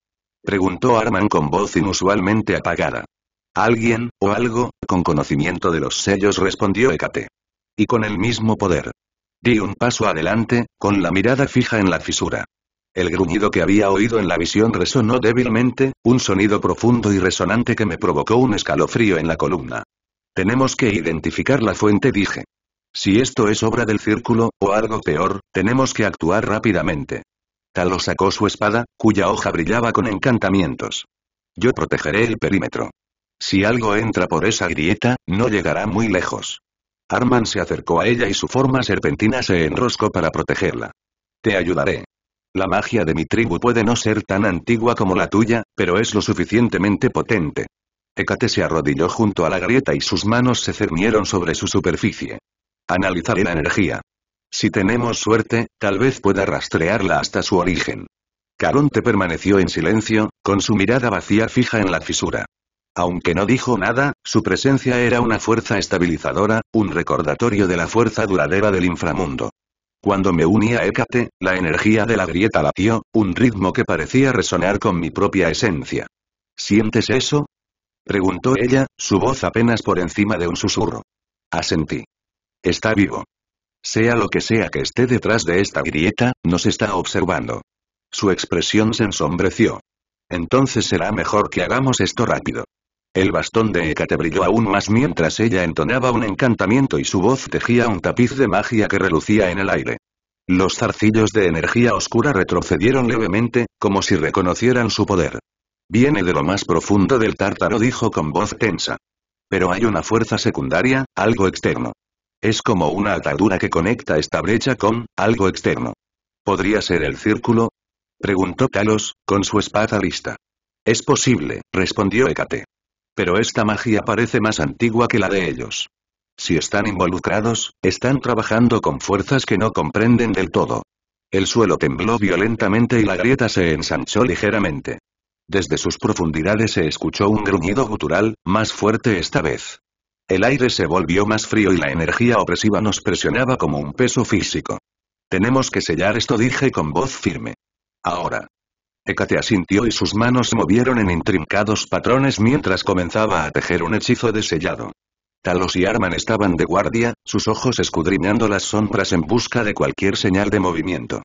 Preguntó Arman con voz inusualmente apagada. Alguien, o algo, con conocimiento de los sellos, respondió Hécate. Y con el mismo poder. Di un paso adelante, con la mirada fija en la fisura. El gruñido que había oído en la visión resonó débilmente, un sonido profundo y resonante que me provocó un escalofrío en la columna. Tenemos que identificar la fuente, dije. Si esto es obra del círculo, o algo peor, tenemos que actuar rápidamente. Talos sacó su espada, cuya hoja brillaba con encantamientos. Yo protegeré el perímetro. Si algo entra por esa grieta, no llegará muy lejos. Arman se acercó a ella y su forma serpentina se enroscó para protegerla. Te ayudaré. La magia de mi tribu puede no ser tan antigua como la tuya, pero es lo suficientemente potente. Hécate se arrodilló junto a la grieta y sus manos se cernieron sobre su superficie. Analizaré la energía. Si tenemos suerte, tal vez pueda rastrearla hasta su origen. Caronte permaneció en silencio, con su mirada vacía fija en la fisura. Aunque no dijo nada, su presencia era una fuerza estabilizadora, un recordatorio de la fuerza duradera del inframundo. Cuando me uní a Hécate, la energía de la grieta latió, un ritmo que parecía resonar con mi propia esencia. ¿Sientes eso? Preguntó ella, su voz apenas por encima de un susurro. Asentí. Está vivo. Sea lo que sea que esté detrás de esta grieta, nos está observando. Su expresión se ensombreció. Entonces será mejor que hagamos esto rápido. El bastón de Hécate brilló aún más mientras ella entonaba un encantamiento y su voz tejía un tapiz de magia que relucía en el aire. Los zarcillos de energía oscura retrocedieron levemente, como si reconocieran su poder. Viene de lo más profundo del tártaro, dijo con voz tensa. Pero hay una fuerza secundaria, algo externo. Es como una atadura que conecta esta brecha con algo externo. ¿Podría ser el círculo? Preguntó Talos, con su espada lista. Es posible, respondió Hécate. Pero esta magia parece más antigua que la de ellos. Si están involucrados, están trabajando con fuerzas que no comprenden del todo. El suelo tembló violentamente y la grieta se ensanchó ligeramente. Desde sus profundidades se escuchó un gruñido gutural, más fuerte esta vez. El aire se volvió más frío y la energía opresiva nos presionaba como un peso físico. Tenemos que sellar esto, dije con voz firme. Ahora. Hécate asintió y sus manos se movieron en intrincados patrones mientras comenzaba a tejer un hechizo de sellado. Talos y Arman estaban de guardia, sus ojos escudriñando las sombras en busca de cualquier señal de movimiento.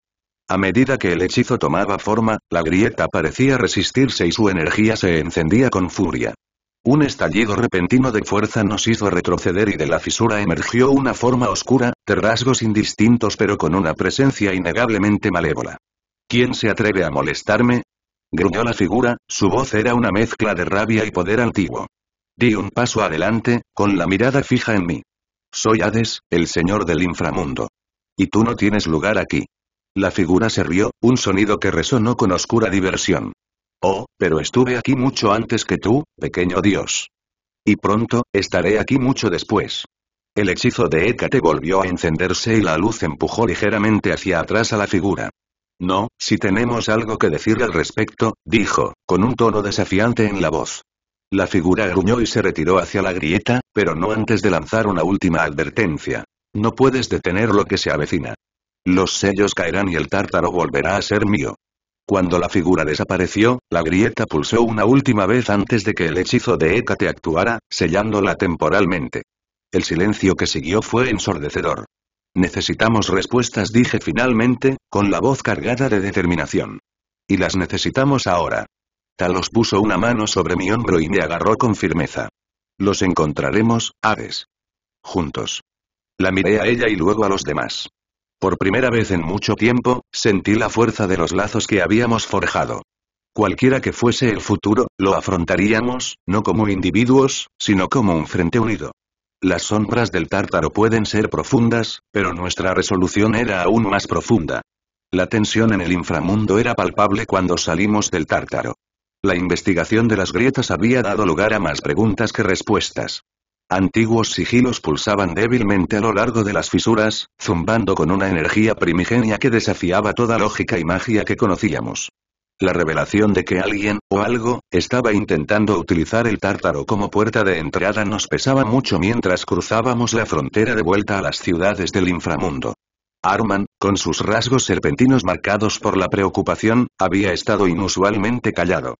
A medida que el hechizo tomaba forma, la grieta parecía resistirse y su energía se encendía con furia. Un estallido repentino de fuerza nos hizo retroceder y de la fisura emergió una forma oscura, de rasgos indistintos pero con una presencia innegablemente malévola. ¿Quién se atreve a molestarme? Gruñó la figura, su voz era una mezcla de rabia y poder antiguo. Di un paso adelante, con la mirada fija en mí. Soy Hades, el señor del inframundo. Y tú no tienes lugar aquí. La figura se rió, un sonido que resonó con oscura diversión. Oh, pero estuve aquí mucho antes que tú, pequeño dios. Y pronto, estaré aquí mucho después. El hechizo de Hécate volvió a encenderse y la luz empujó ligeramente hacia atrás a la figura. No, si tenemos algo que decir al respecto, dijo, con un tono desafiante en la voz. La figura gruñó y se retiró hacia la grieta, pero no antes de lanzar una última advertencia. No puedes detener lo que se avecina. Los sellos caerán y el tártaro volverá a ser mío. Cuando la figura desapareció, la grieta pulsó una última vez antes de que el hechizo de Hécate actuara, sellándola temporalmente. El silencio que siguió fue ensordecedor. Necesitamos respuestas, dije finalmente, con la voz cargada de determinación. Y las necesitamos ahora. Talos puso una mano sobre mi hombro y me agarró con firmeza. Los encontraremos, Hades. Juntos. La miré a ella y luego a los demás. Por primera vez en mucho tiempo, sentí la fuerza de los lazos que habíamos forjado. Cualquiera que fuese el futuro, lo afrontaríamos, no como individuos, sino como un frente unido. Las sombras del tártaro pueden ser profundas, pero nuestra resolución era aún más profunda. La tensión en el inframundo era palpable cuando salimos del tártaro. La investigación de las grietas había dado lugar a más preguntas que respuestas. Antiguos sigilos pulsaban débilmente a lo largo de las fisuras, zumbando con una energía primigenia que desafiaba toda lógica y magia que conocíamos. La revelación de que alguien, o algo, estaba intentando utilizar el tártaro como puerta de entrada nos pesaba mucho mientras cruzábamos la frontera de vuelta a las ciudades del inframundo. Arman, con sus rasgos serpentinos marcados por la preocupación, había estado inusualmente callado.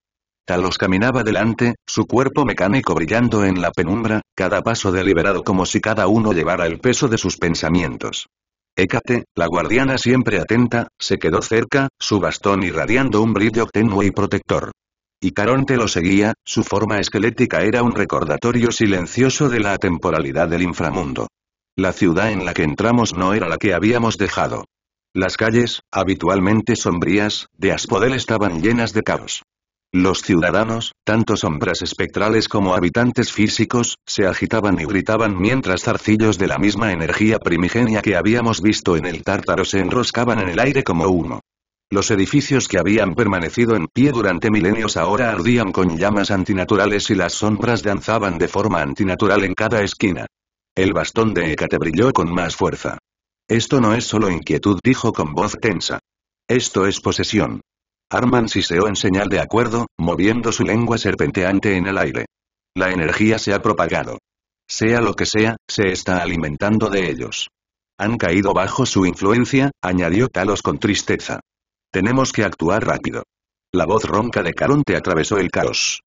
Talos caminaba delante, su cuerpo mecánico brillando en la penumbra, cada paso deliberado como si cada uno llevara el peso de sus pensamientos. Hécate, la guardiana siempre atenta, se quedó cerca, su bastón irradiando un brillo tenue y protector. Y Caronte lo seguía, su forma esquelética era un recordatorio silencioso de la atemporalidad del inframundo. La ciudad en la que entramos no era la que habíamos dejado. Las calles, habitualmente sombrías, de Aspodel estaban llenas de caos. Los ciudadanos, tanto sombras espectrales como habitantes físicos, se agitaban y gritaban mientras zarcillos de la misma energía primigenia que habíamos visto en el tártaro se enroscaban en el aire como humo. Los edificios que habían permanecido en pie durante milenios ahora ardían con llamas antinaturales y las sombras danzaban de forma antinatural en cada esquina. El bastón de Hécate brilló con más fuerza. Esto no es solo inquietud, dijo con voz tensa. Esto es posesión. Arman siseó en señal de acuerdo, moviendo su lengua serpenteante en el aire. La energía se ha propagado. Sea lo que sea, se está alimentando de ellos. Han caído bajo su influencia, añadió Talos con tristeza. Tenemos que actuar rápido. La voz ronca de Caronte atravesó el caos.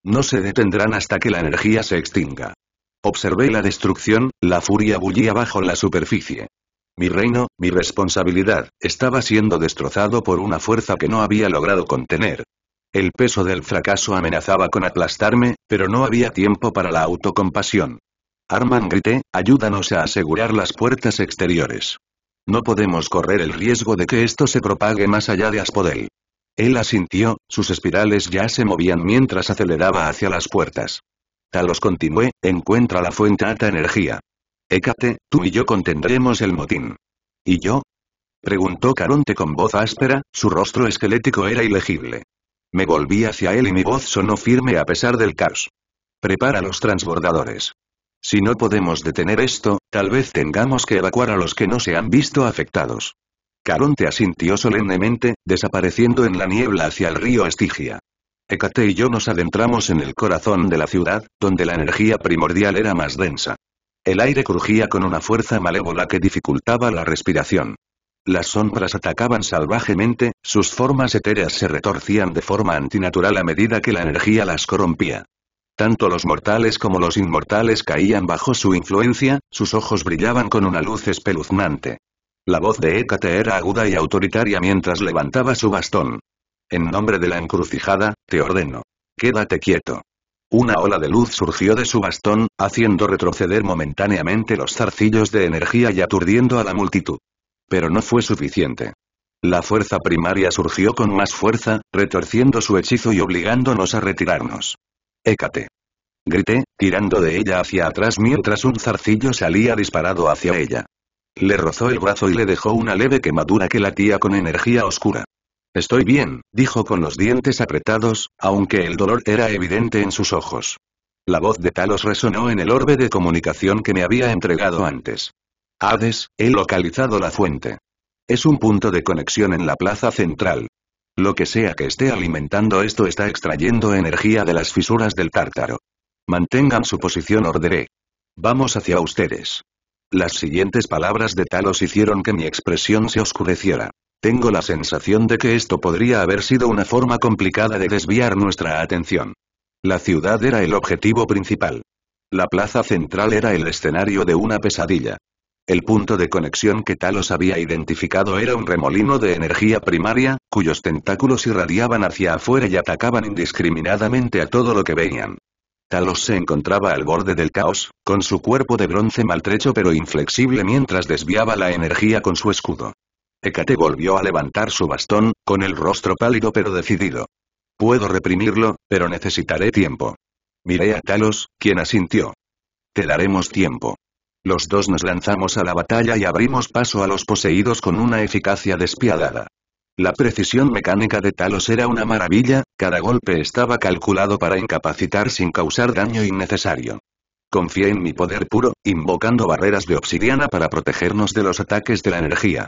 No se detendrán hasta que la energía se extinga. Observé la destrucción, la furia bullía bajo la superficie. Mi reino, mi responsabilidad, estaba siendo destrozado por una fuerza que no había logrado contener. El peso del fracaso amenazaba con aplastarme, pero no había tiempo para la autocompasión. Arman, grité, ayúdanos a asegurar las puertas exteriores. No podemos correr el riesgo de que esto se propague más allá de Aspodel. Él asintió, sus espirales ya se movían mientras aceleraba hacia las puertas. Talos continué, encuentra la fuente alta energía. Hécate, tú y yo contendremos el motín. ¿Y yo? Preguntó Caronte con voz áspera, su rostro esquelético era ilegible. Me volví hacia él y mi voz sonó firme a pesar del caos. Prepara los transbordadores. Si no podemos detener esto, tal vez tengamos que evacuar a los que no se han visto afectados. Caronte asintió solemnemente, desapareciendo en la niebla hacia el río Estigia. Hécate y yo nos adentramos en el corazón de la ciudad, donde la energía primordial era más densa. El aire crujía con una fuerza malévola que dificultaba la respiración. Las sombras atacaban salvajemente, sus formas etéreas se retorcían de forma antinatural a medida que la energía las corrompía. Tanto los mortales como los inmortales caían bajo su influencia, sus ojos brillaban con una luz espeluznante. La voz de Hécate era aguda y autoritaria mientras levantaba su bastón. En nombre de la encrucijada, te ordeno. Quédate quieto. Una ola de luz surgió de su bastón, haciendo retroceder momentáneamente los zarcillos de energía y aturdiendo a la multitud. Pero no fue suficiente. La fuerza primaria surgió con más fuerza, retorciendo su hechizo y obligándonos a retirarnos. Hécate. Grité, tirando de ella hacia atrás mientras un zarcillo salía disparado hacia ella. Le rozó el brazo y le dejó una leve quemadura que latía con energía oscura. Estoy bien, dijo con los dientes apretados, aunque el dolor era evidente en sus ojos. La voz de Talos resonó en el orbe de comunicación que me había entregado antes. Hades, he localizado la fuente. Es un punto de conexión en la plaza central. Lo que sea que esté alimentando esto está extrayendo energía de las fisuras del tártaro. Mantengan su posición, ordené. Vamos hacia ustedes. Las siguientes palabras de Talos hicieron que mi expresión se oscureciera. Tengo la sensación de que esto podría haber sido una forma complicada de desviar nuestra atención. La ciudad era el objetivo principal. La plaza central era el escenario de una pesadilla. El punto de conexión que Talos había identificado era un remolino de energía primaria, cuyos tentáculos irradiaban hacia afuera y atacaban indiscriminadamente a todo lo que veían. Talos se encontraba al borde del caos, con su cuerpo de bronce maltrecho pero inflexible mientras desviaba la energía con su escudo. Hécate volvió a levantar su bastón, con el rostro pálido pero decidido. Puedo reprimirlo, pero necesitaré tiempo. Miré a Talos, quien asintió. Te daremos tiempo. Los dos nos lanzamos a la batalla y abrimos paso a los poseídos con una eficacia despiadada. La precisión mecánica de Talos era una maravilla, cada golpe estaba calculado para incapacitar sin causar daño innecesario. Confié en mi poder puro, invocando barreras de obsidiana para protegernos de los ataques de la energía.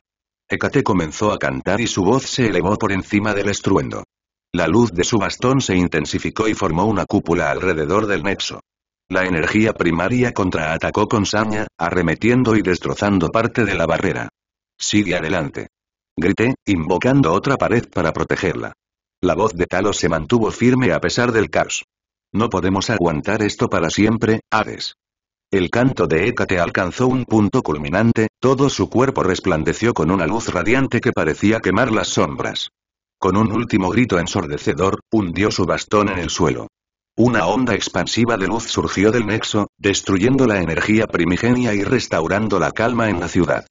Hécate comenzó a cantar y su voz se elevó por encima del estruendo. La luz de su bastón se intensificó y formó una cúpula alrededor del nexo. La energía primaria contraatacó con saña, arremetiendo y destrozando parte de la barrera. Sigue adelante. Grité, invocando otra pared para protegerla. La voz de Talos se mantuvo firme a pesar del caos. No podemos aguantar esto para siempre, Hades. El canto de Hécate alcanzó un punto culminante, todo su cuerpo resplandeció con una luz radiante que parecía quemar las sombras. Con un último grito ensordecedor, hundió su bastón en el suelo. Una onda expansiva de luz surgió del nexo, destruyendo la energía primigenia y restaurando la calma en la ciudad.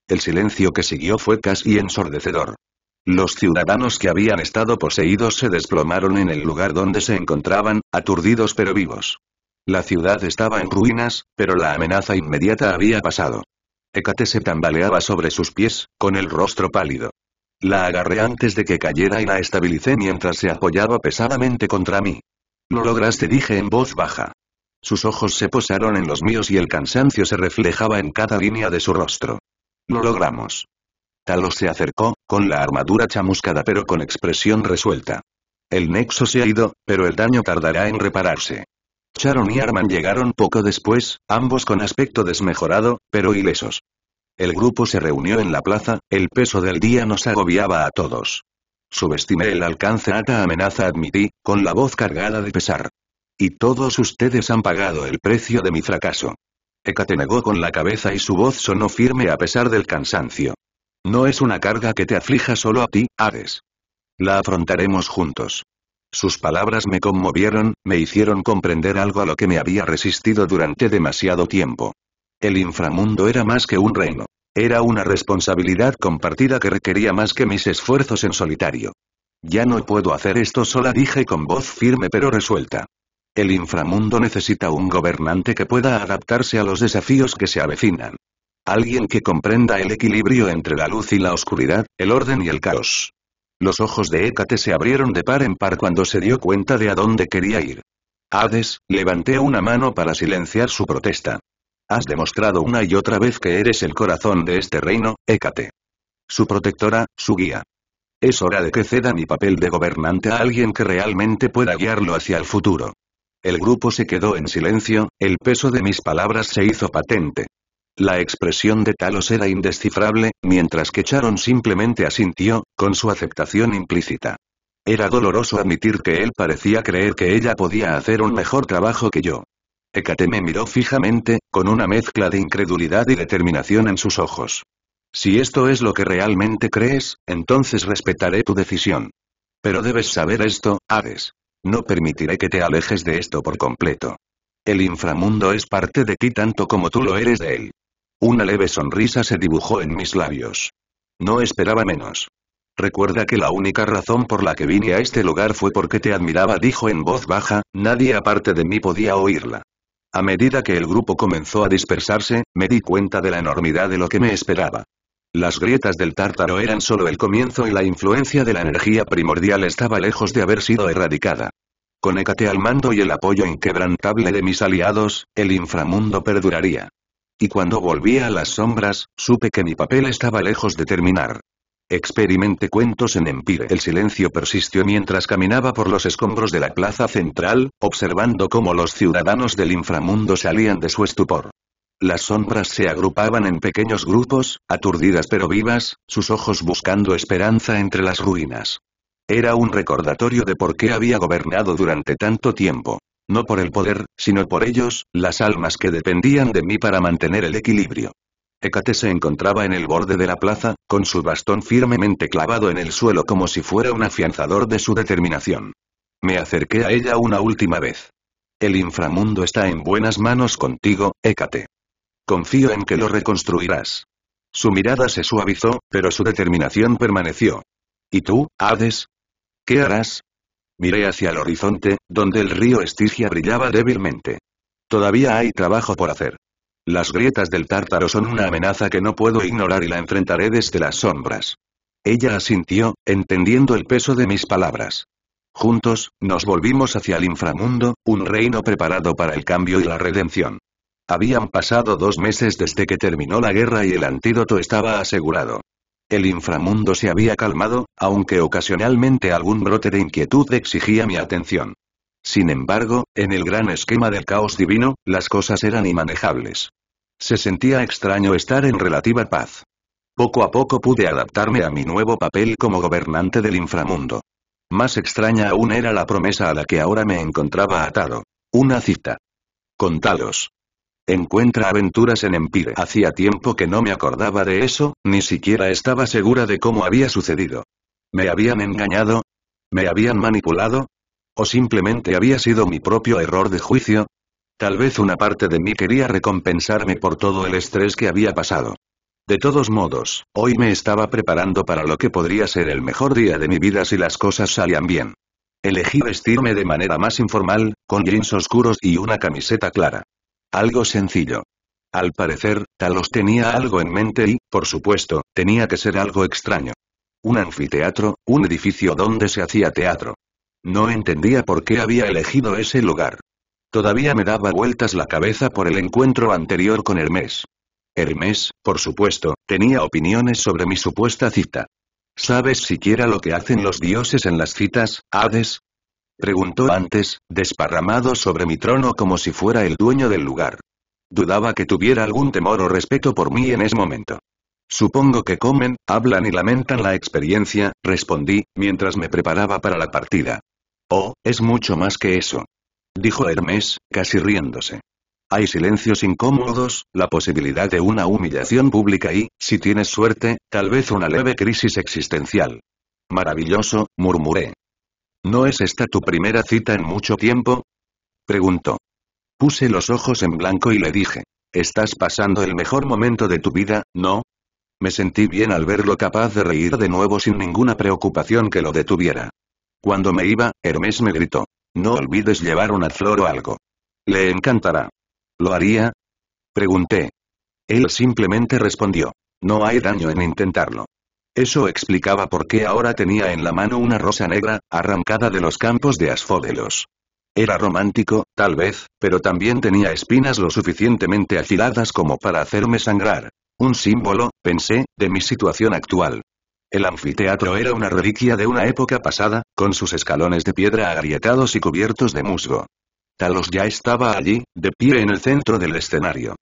El silencio que siguió fue casi ensordecedor. Los ciudadanos que habían estado poseídos se desplomaron en el lugar donde se encontraban, aturdidos pero vivos. La ciudad estaba en ruinas, pero la amenaza inmediata había pasado. Hécate se tambaleaba sobre sus pies, con el rostro pálido. La agarré antes de que cayera y la estabilicé mientras se apoyaba pesadamente contra mí. Lo lograste, dije en voz baja. Sus ojos se posaron en los míos y el cansancio se reflejaba en cada línea de su rostro. Lo logramos. Talos se acercó, con la armadura chamuscada pero con expresión resuelta. El nexo se ha ido, pero el daño tardará en repararse. Charon y Arman llegaron poco después, ambos con aspecto desmejorado, pero ilesos. El grupo se reunió en la plaza, el peso del día nos agobiaba a todos. Subestimé el alcance de esta amenaza, admití, con la voz cargada de pesar. Y todos ustedes han pagado el precio de mi fracaso. Hécate negó con la cabeza y su voz sonó firme a pesar del cansancio. No es una carga que te aflija solo a ti, Hades. La afrontaremos juntos. Sus palabras me conmovieron, me hicieron comprender algo a lo que me había resistido durante demasiado tiempo. El inframundo era más que un reino. Era una responsabilidad compartida que requería más que mis esfuerzos en solitario. Ya no puedo hacer esto sola, dije con voz firme pero resuelta. El inframundo necesita un gobernante que pueda adaptarse a los desafíos que se avecinan. Alguien que comprenda el equilibrio entre la luz y la oscuridad, el orden y el caos. Los ojos de Hécate se abrieron de par en par cuando se dio cuenta de a dónde quería ir. Hades, levanté una mano para silenciar su protesta. Has demostrado una y otra vez que eres el corazón de este reino, Hécate. Su protectora, su guía. Es hora de que ceda mi papel de gobernante a alguien que realmente pueda guiarlo hacia el futuro. El grupo se quedó en silencio, el peso de mis palabras se hizo patente. La expresión de Talos era indescifrable, mientras que Charon simplemente asintió, con su aceptación implícita. Era doloroso admitir que él parecía creer que ella podía hacer un mejor trabajo que yo. Hécate me miró fijamente, con una mezcla de incredulidad y determinación en sus ojos. Si esto es lo que realmente crees, entonces respetaré tu decisión. Pero debes saber esto, Hades. No permitiré que te alejes de esto por completo. El inframundo es parte de ti tanto como tú lo eres de él. Una leve sonrisa se dibujó en mis labios. No esperaba menos. Recuerda que la única razón por la que vine a este lugar fue porque te admiraba, dijo en voz baja, nadie aparte de mí podía oírla. A medida que el grupo comenzó a dispersarse, me di cuenta de la enormidad de lo que me esperaba. Las grietas del Tártaro eran solo el comienzo y la influencia de la energía primordial estaba lejos de haber sido erradicada. Con Hécate al mando y el apoyo inquebrantable de mis aliados, el inframundo perduraría. Y cuando volví a las sombras, supe que mi papel estaba lejos de terminar. Experimenté cuentos en Empire. El silencio persistió mientras caminaba por los escombros de la plaza central, observando cómo los ciudadanos del inframundo salían de su estupor. Las sombras se agrupaban en pequeños grupos, aturdidas pero vivas, sus ojos buscando esperanza entre las ruinas. Era un recordatorio de por qué había gobernado durante tanto tiempo. No por el poder, sino por ellos, las almas que dependían de mí para mantener el equilibrio. Hécate se encontraba en el borde de la plaza, con su bastón firmemente clavado en el suelo como si fuera un afianzador de su determinación. Me acerqué a ella una última vez. El inframundo está en buenas manos contigo, Hécate. Confío en que lo reconstruirás. Su mirada se suavizó, pero su determinación permaneció. ¿Y tú, Hades? ¿Qué harás? Miré hacia el horizonte, donde el río Estigia brillaba débilmente. Todavía hay trabajo por hacer. Las grietas del Tártaro son una amenaza que no puedo ignorar y la enfrentaré desde las sombras. Ella asintió, entendiendo el peso de mis palabras. Juntos, nos volvimos hacia el inframundo, un reino preparado para el cambio y la redención. Habían pasado 2 meses desde que terminó la guerra y el antídoto estaba asegurado. El inframundo se había calmado, aunque ocasionalmente algún brote de inquietud exigía mi atención. Sin embargo, en el gran esquema del caos divino, las cosas eran inmanejables. Se sentía extraño estar en relativa paz. Poco a poco pude adaptarme a mi nuevo papel como gobernante del inframundo. Más extraña aún era la promesa a la que ahora me encontraba atado. Una cita. Con Talos. Encuentra aventuras en Empire. Hacía tiempo que no me acordaba de eso, ni siquiera estaba segura de cómo había sucedido. ¿Me habían engañado? ¿Me habían manipulado? ¿O simplemente había sido mi propio error de juicio? Tal vez una parte de mí quería recompensarme por todo el estrés que había pasado. De todos modos, hoy me estaba preparando para lo que podría ser el mejor día de mi vida si las cosas salían bien. Elegí vestirme de manera más informal, con jeans oscuros y una camiseta clara. Algo sencillo. Al parecer, Talos tenía algo en mente y, por supuesto, tenía que ser algo extraño. Un anfiteatro, un edificio donde se hacía teatro. No entendía por qué había elegido ese lugar. Todavía me daba vueltas la cabeza por el encuentro anterior con Hermes. Hermes, por supuesto, tenía opiniones sobre mi supuesta cita. ¿Sabes siquiera lo que hacen los dioses en las citas, Hades? Preguntó antes, desparramado sobre mi trono como si fuera el dueño del lugar. Dudaba que tuviera algún temor o respeto por mí en ese momento. Supongo que comen, hablan y lamentan la experiencia, respondí, mientras me preparaba para la partida. Oh, es mucho más que eso. Dijo Hermes, casi riéndose. Hay silencios incómodos, la posibilidad de una humillación pública y, si tienes suerte, tal vez una leve crisis existencial. Maravilloso, murmuré. ¿No es esta tu primera cita en mucho tiempo? Preguntó. Puse los ojos en blanco y le dije. Estás pasando el mejor momento de tu vida, ¿no? Me sentí bien al verlo capaz de reír de nuevo sin ninguna preocupación que lo detuviera. Cuando me iba, Hermes me gritó. No olvides llevar una flor o algo. Le encantará. ¿Lo haría? Pregunté. Él simplemente respondió. No hay daño en intentarlo. Eso explicaba por qué ahora tenía en la mano una rosa negra, arrancada de los campos de Asfódelos. Era romántico, tal vez, pero también tenía espinas lo suficientemente afiladas como para hacerme sangrar. Un símbolo, pensé, de mi situación actual. El anfiteatro era una reliquia de una época pasada, con sus escalones de piedra agrietados y cubiertos de musgo. Talos ya estaba allí, de pie en el centro del escenario.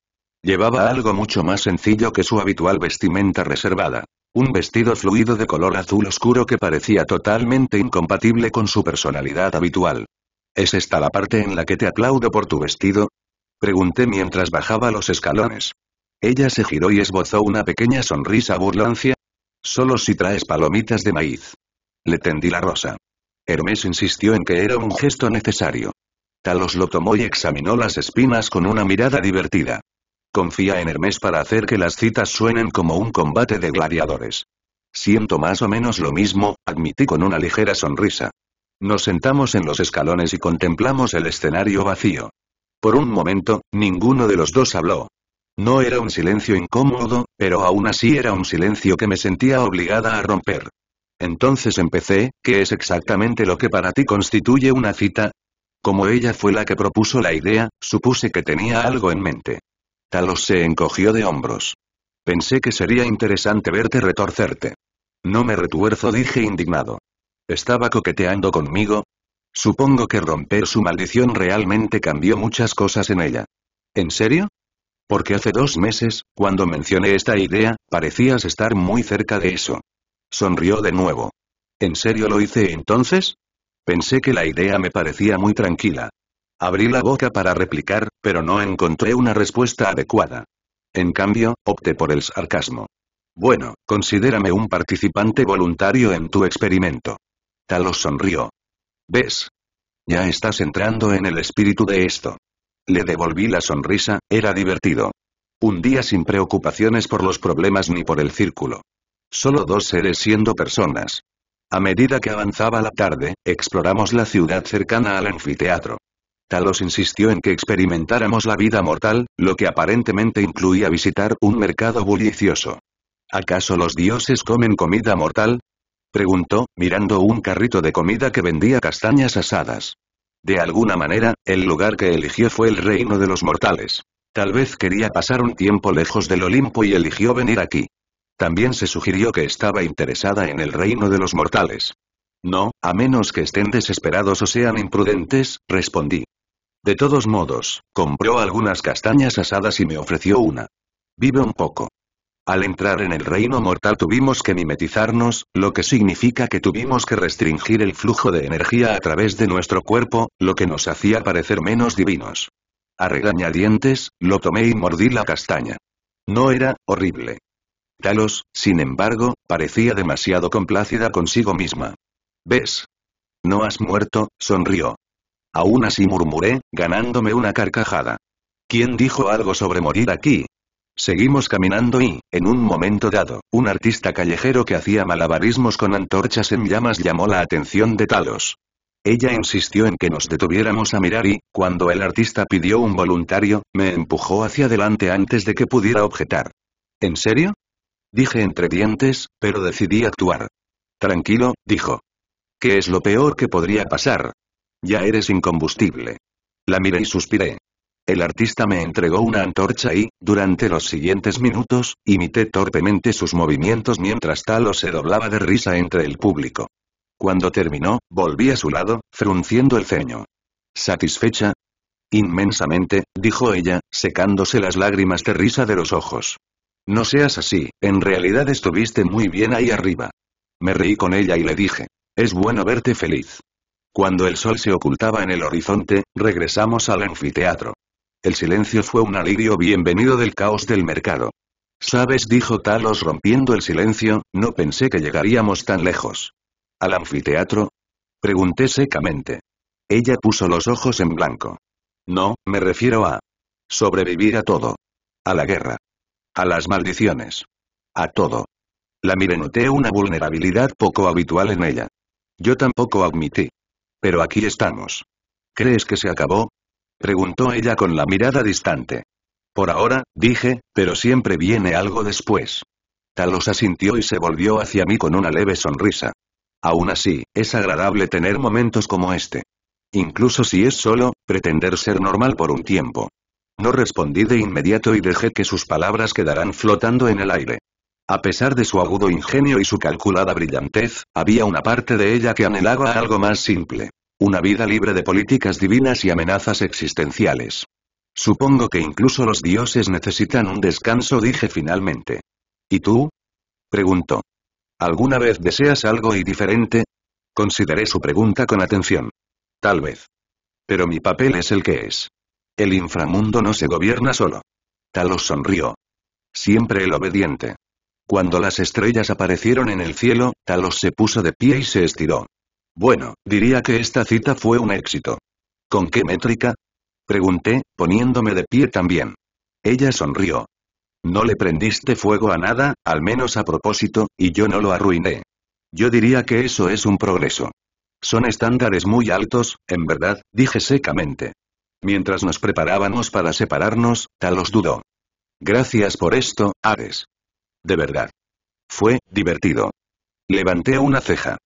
Llevaba algo mucho más sencillo que su habitual vestimenta reservada. Un vestido fluido de color azul oscuro que parecía totalmente incompatible con su personalidad habitual. ¿Es esta la parte en la que te aplaudo por tu vestido? Pregunté mientras bajaba los escalones. Ella se giró y esbozó una pequeña sonrisa burlancia. Solo si traes palomitas de maíz. Le tendí la rosa. Hermes insistió en que era un gesto necesario. Talos lo tomó y examinó las espinas con una mirada divertida. Confía en Hermes para hacer que las citas suenen como un combate de gladiadores. Siento más o menos lo mismo, admití con una ligera sonrisa. Nos sentamos en los escalones y contemplamos el escenario vacío. Por un momento, ninguno de los dos habló. No era un silencio incómodo, pero aún así era un silencio que me sentía obligada a romper. Entonces empecé, ¿qué es exactamente lo que para ti constituye una cita? Como ella fue la que propuso la idea, supuse que tenía algo en mente. Talos se encogió de hombros. Pensé que sería interesante verte retorcerte. No me retuerzo, dije indignado. ¿Estaba coqueteando conmigo? Supongo que romper su maldición realmente cambió muchas cosas en ella. ¿En serio? Porque hace 2 meses, cuando mencioné esta idea, parecías estar muy cerca de eso. Sonrió de nuevo. ¿En serio lo hice entonces? Pensé que la idea me parecía muy tranquila. Abrí la boca para replicar, pero no encontré una respuesta adecuada. En cambio, opté por el sarcasmo. Bueno, considérame un participante voluntario en tu experimento. Talos sonrió. ¿Ves? Ya estás entrando en el espíritu de esto. Le devolví la sonrisa, era divertido. Un día sin preocupaciones por los problemas ni por el círculo. Solo 2 seres siendo personas. A medida que avanzaba la tarde, exploramos la ciudad cercana al anfiteatro. Talos insistió en que experimentáramos la vida mortal, lo que aparentemente incluía visitar un mercado bullicioso. ¿Acaso los dioses comen comida mortal? Preguntó, mirando un carrito de comida que vendía castañas asadas. De alguna manera, el lugar que eligió fue el reino de los mortales. Tal vez quería pasar un tiempo lejos del Olimpo y eligió venir aquí. También se sugirió que estaba interesada en el reino de los mortales. No, a menos que estén desesperados o sean imprudentes, respondí. De todos modos, compró algunas castañas asadas y me ofreció una. Vive un poco. Al entrar en el reino mortal tuvimos que mimetizarnos, lo que significa que tuvimos que restringir el flujo de energía a través de nuestro cuerpo, lo que nos hacía parecer menos divinos. A regañadientes, lo tomé y mordí la castaña. No era horrible. Talos, sin embargo, parecía demasiado complacida consigo misma. ¿Ves? No has muerto, sonrió. Aún así murmuré, ganándome una carcajada. ¿Quién dijo algo sobre morir aquí? Seguimos caminando y, en un momento dado, un artista callejero que hacía malabarismos con antorchas en llamas llamó la atención de Talos. Ella insistió en que nos detuviéramos a mirar y, cuando el artista pidió un voluntario, me empujó hacia adelante antes de que pudiera objetar. ¿En serio? Dije entre dientes, pero decidí actuar. Tranquilo, dijo. ¿Qué es lo peor que podría pasar? Ya eres incombustible. La miré y suspiré. El artista me entregó una antorcha y, durante los siguientes minutos, imité torpemente sus movimientos mientras Talos se doblaba de risa entre el público. Cuando terminó, volví a su lado, frunciendo el ceño. ¿Satisfecha? Inmensamente, dijo ella, secándose las lágrimas de risa de los ojos. No seas así, en realidad estuviste muy bien ahí arriba. Me reí con ella y le dije. Es bueno verte feliz. Cuando el sol se ocultaba en el horizonte, regresamos al anfiteatro. El silencio fue un alivio bienvenido del caos del mercado. ¿Sabes? Dijo Talos rompiendo el silencio, no pensé que llegaríamos tan lejos. ¿Al anfiteatro? Pregunté secamente. Ella puso los ojos en blanco. No, me refiero a sobrevivir a todo. A la guerra. A las maldiciones. A todo. La miré, noté una vulnerabilidad poco habitual en ella. Yo tampoco, admití. Pero aquí estamos. ¿Crees que se acabó? Preguntó ella con la mirada distante. Por ahora, dije, pero siempre viene algo después. Talos asintió y se volvió hacia mí con una leve sonrisa. Aún así, es agradable tener momentos como este. Incluso si es solo, pretender ser normal por un tiempo. No respondí de inmediato y dejé que sus palabras quedaran flotando en el aire. A pesar de su agudo ingenio y su calculada brillantez, había una parte de ella que anhelaba algo más simple. Una vida libre de políticas divinas y amenazas existenciales. Supongo que incluso los dioses necesitan un descanso, dije finalmente. ¿Y tú? Preguntó. ¿Alguna vez deseas algo y diferente? Consideré su pregunta con atención. Tal vez. Pero mi papel es el que es. El inframundo no se gobierna solo. Talos sonrió. Siempre el obediente. Cuando las estrellas aparecieron en el cielo, Talos se puso de pie y se estiró. Bueno, diría que esta cita fue un éxito. ¿Con qué métrica? Pregunté, poniéndome de pie también. Ella sonrió. No le prendiste fuego a nada, al menos a propósito, y yo no lo arruiné. Yo diría que eso es un progreso. Son estándares muy altos, en verdad, dije secamente. Mientras nos preparábamos para separarnos, Talos dudó. Gracias por esto, Hades. De verdad. Fue divertido. Levanté una ceja.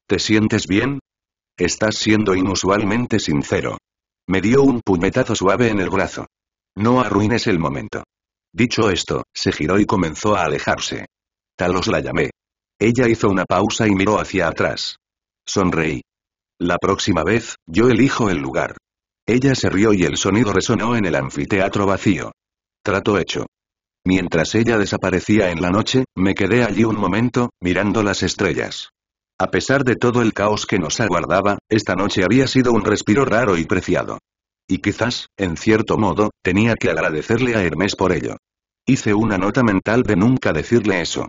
¿Te sientes bien? Estás siendo inusualmente sincero. Me dio un puñetazo suave en el brazo. No arruines el momento. Dicho esto, se giró y comenzó a alejarse. Talos, la llamé. Ella hizo una pausa y miró hacia atrás. Sonreí. La próxima vez, yo elijo el lugar. Ella se rió y el sonido resonó en el anfiteatro vacío. Trato hecho. Mientras ella desaparecía en la noche, me quedé allí un momento, mirando las estrellas. A pesar de todo el caos que nos aguardaba, esta noche había sido un respiro raro y preciado. Y quizás, en cierto modo, tenía que agradecerle a Hermes por ello. Hice una nota mental de nunca decirle eso.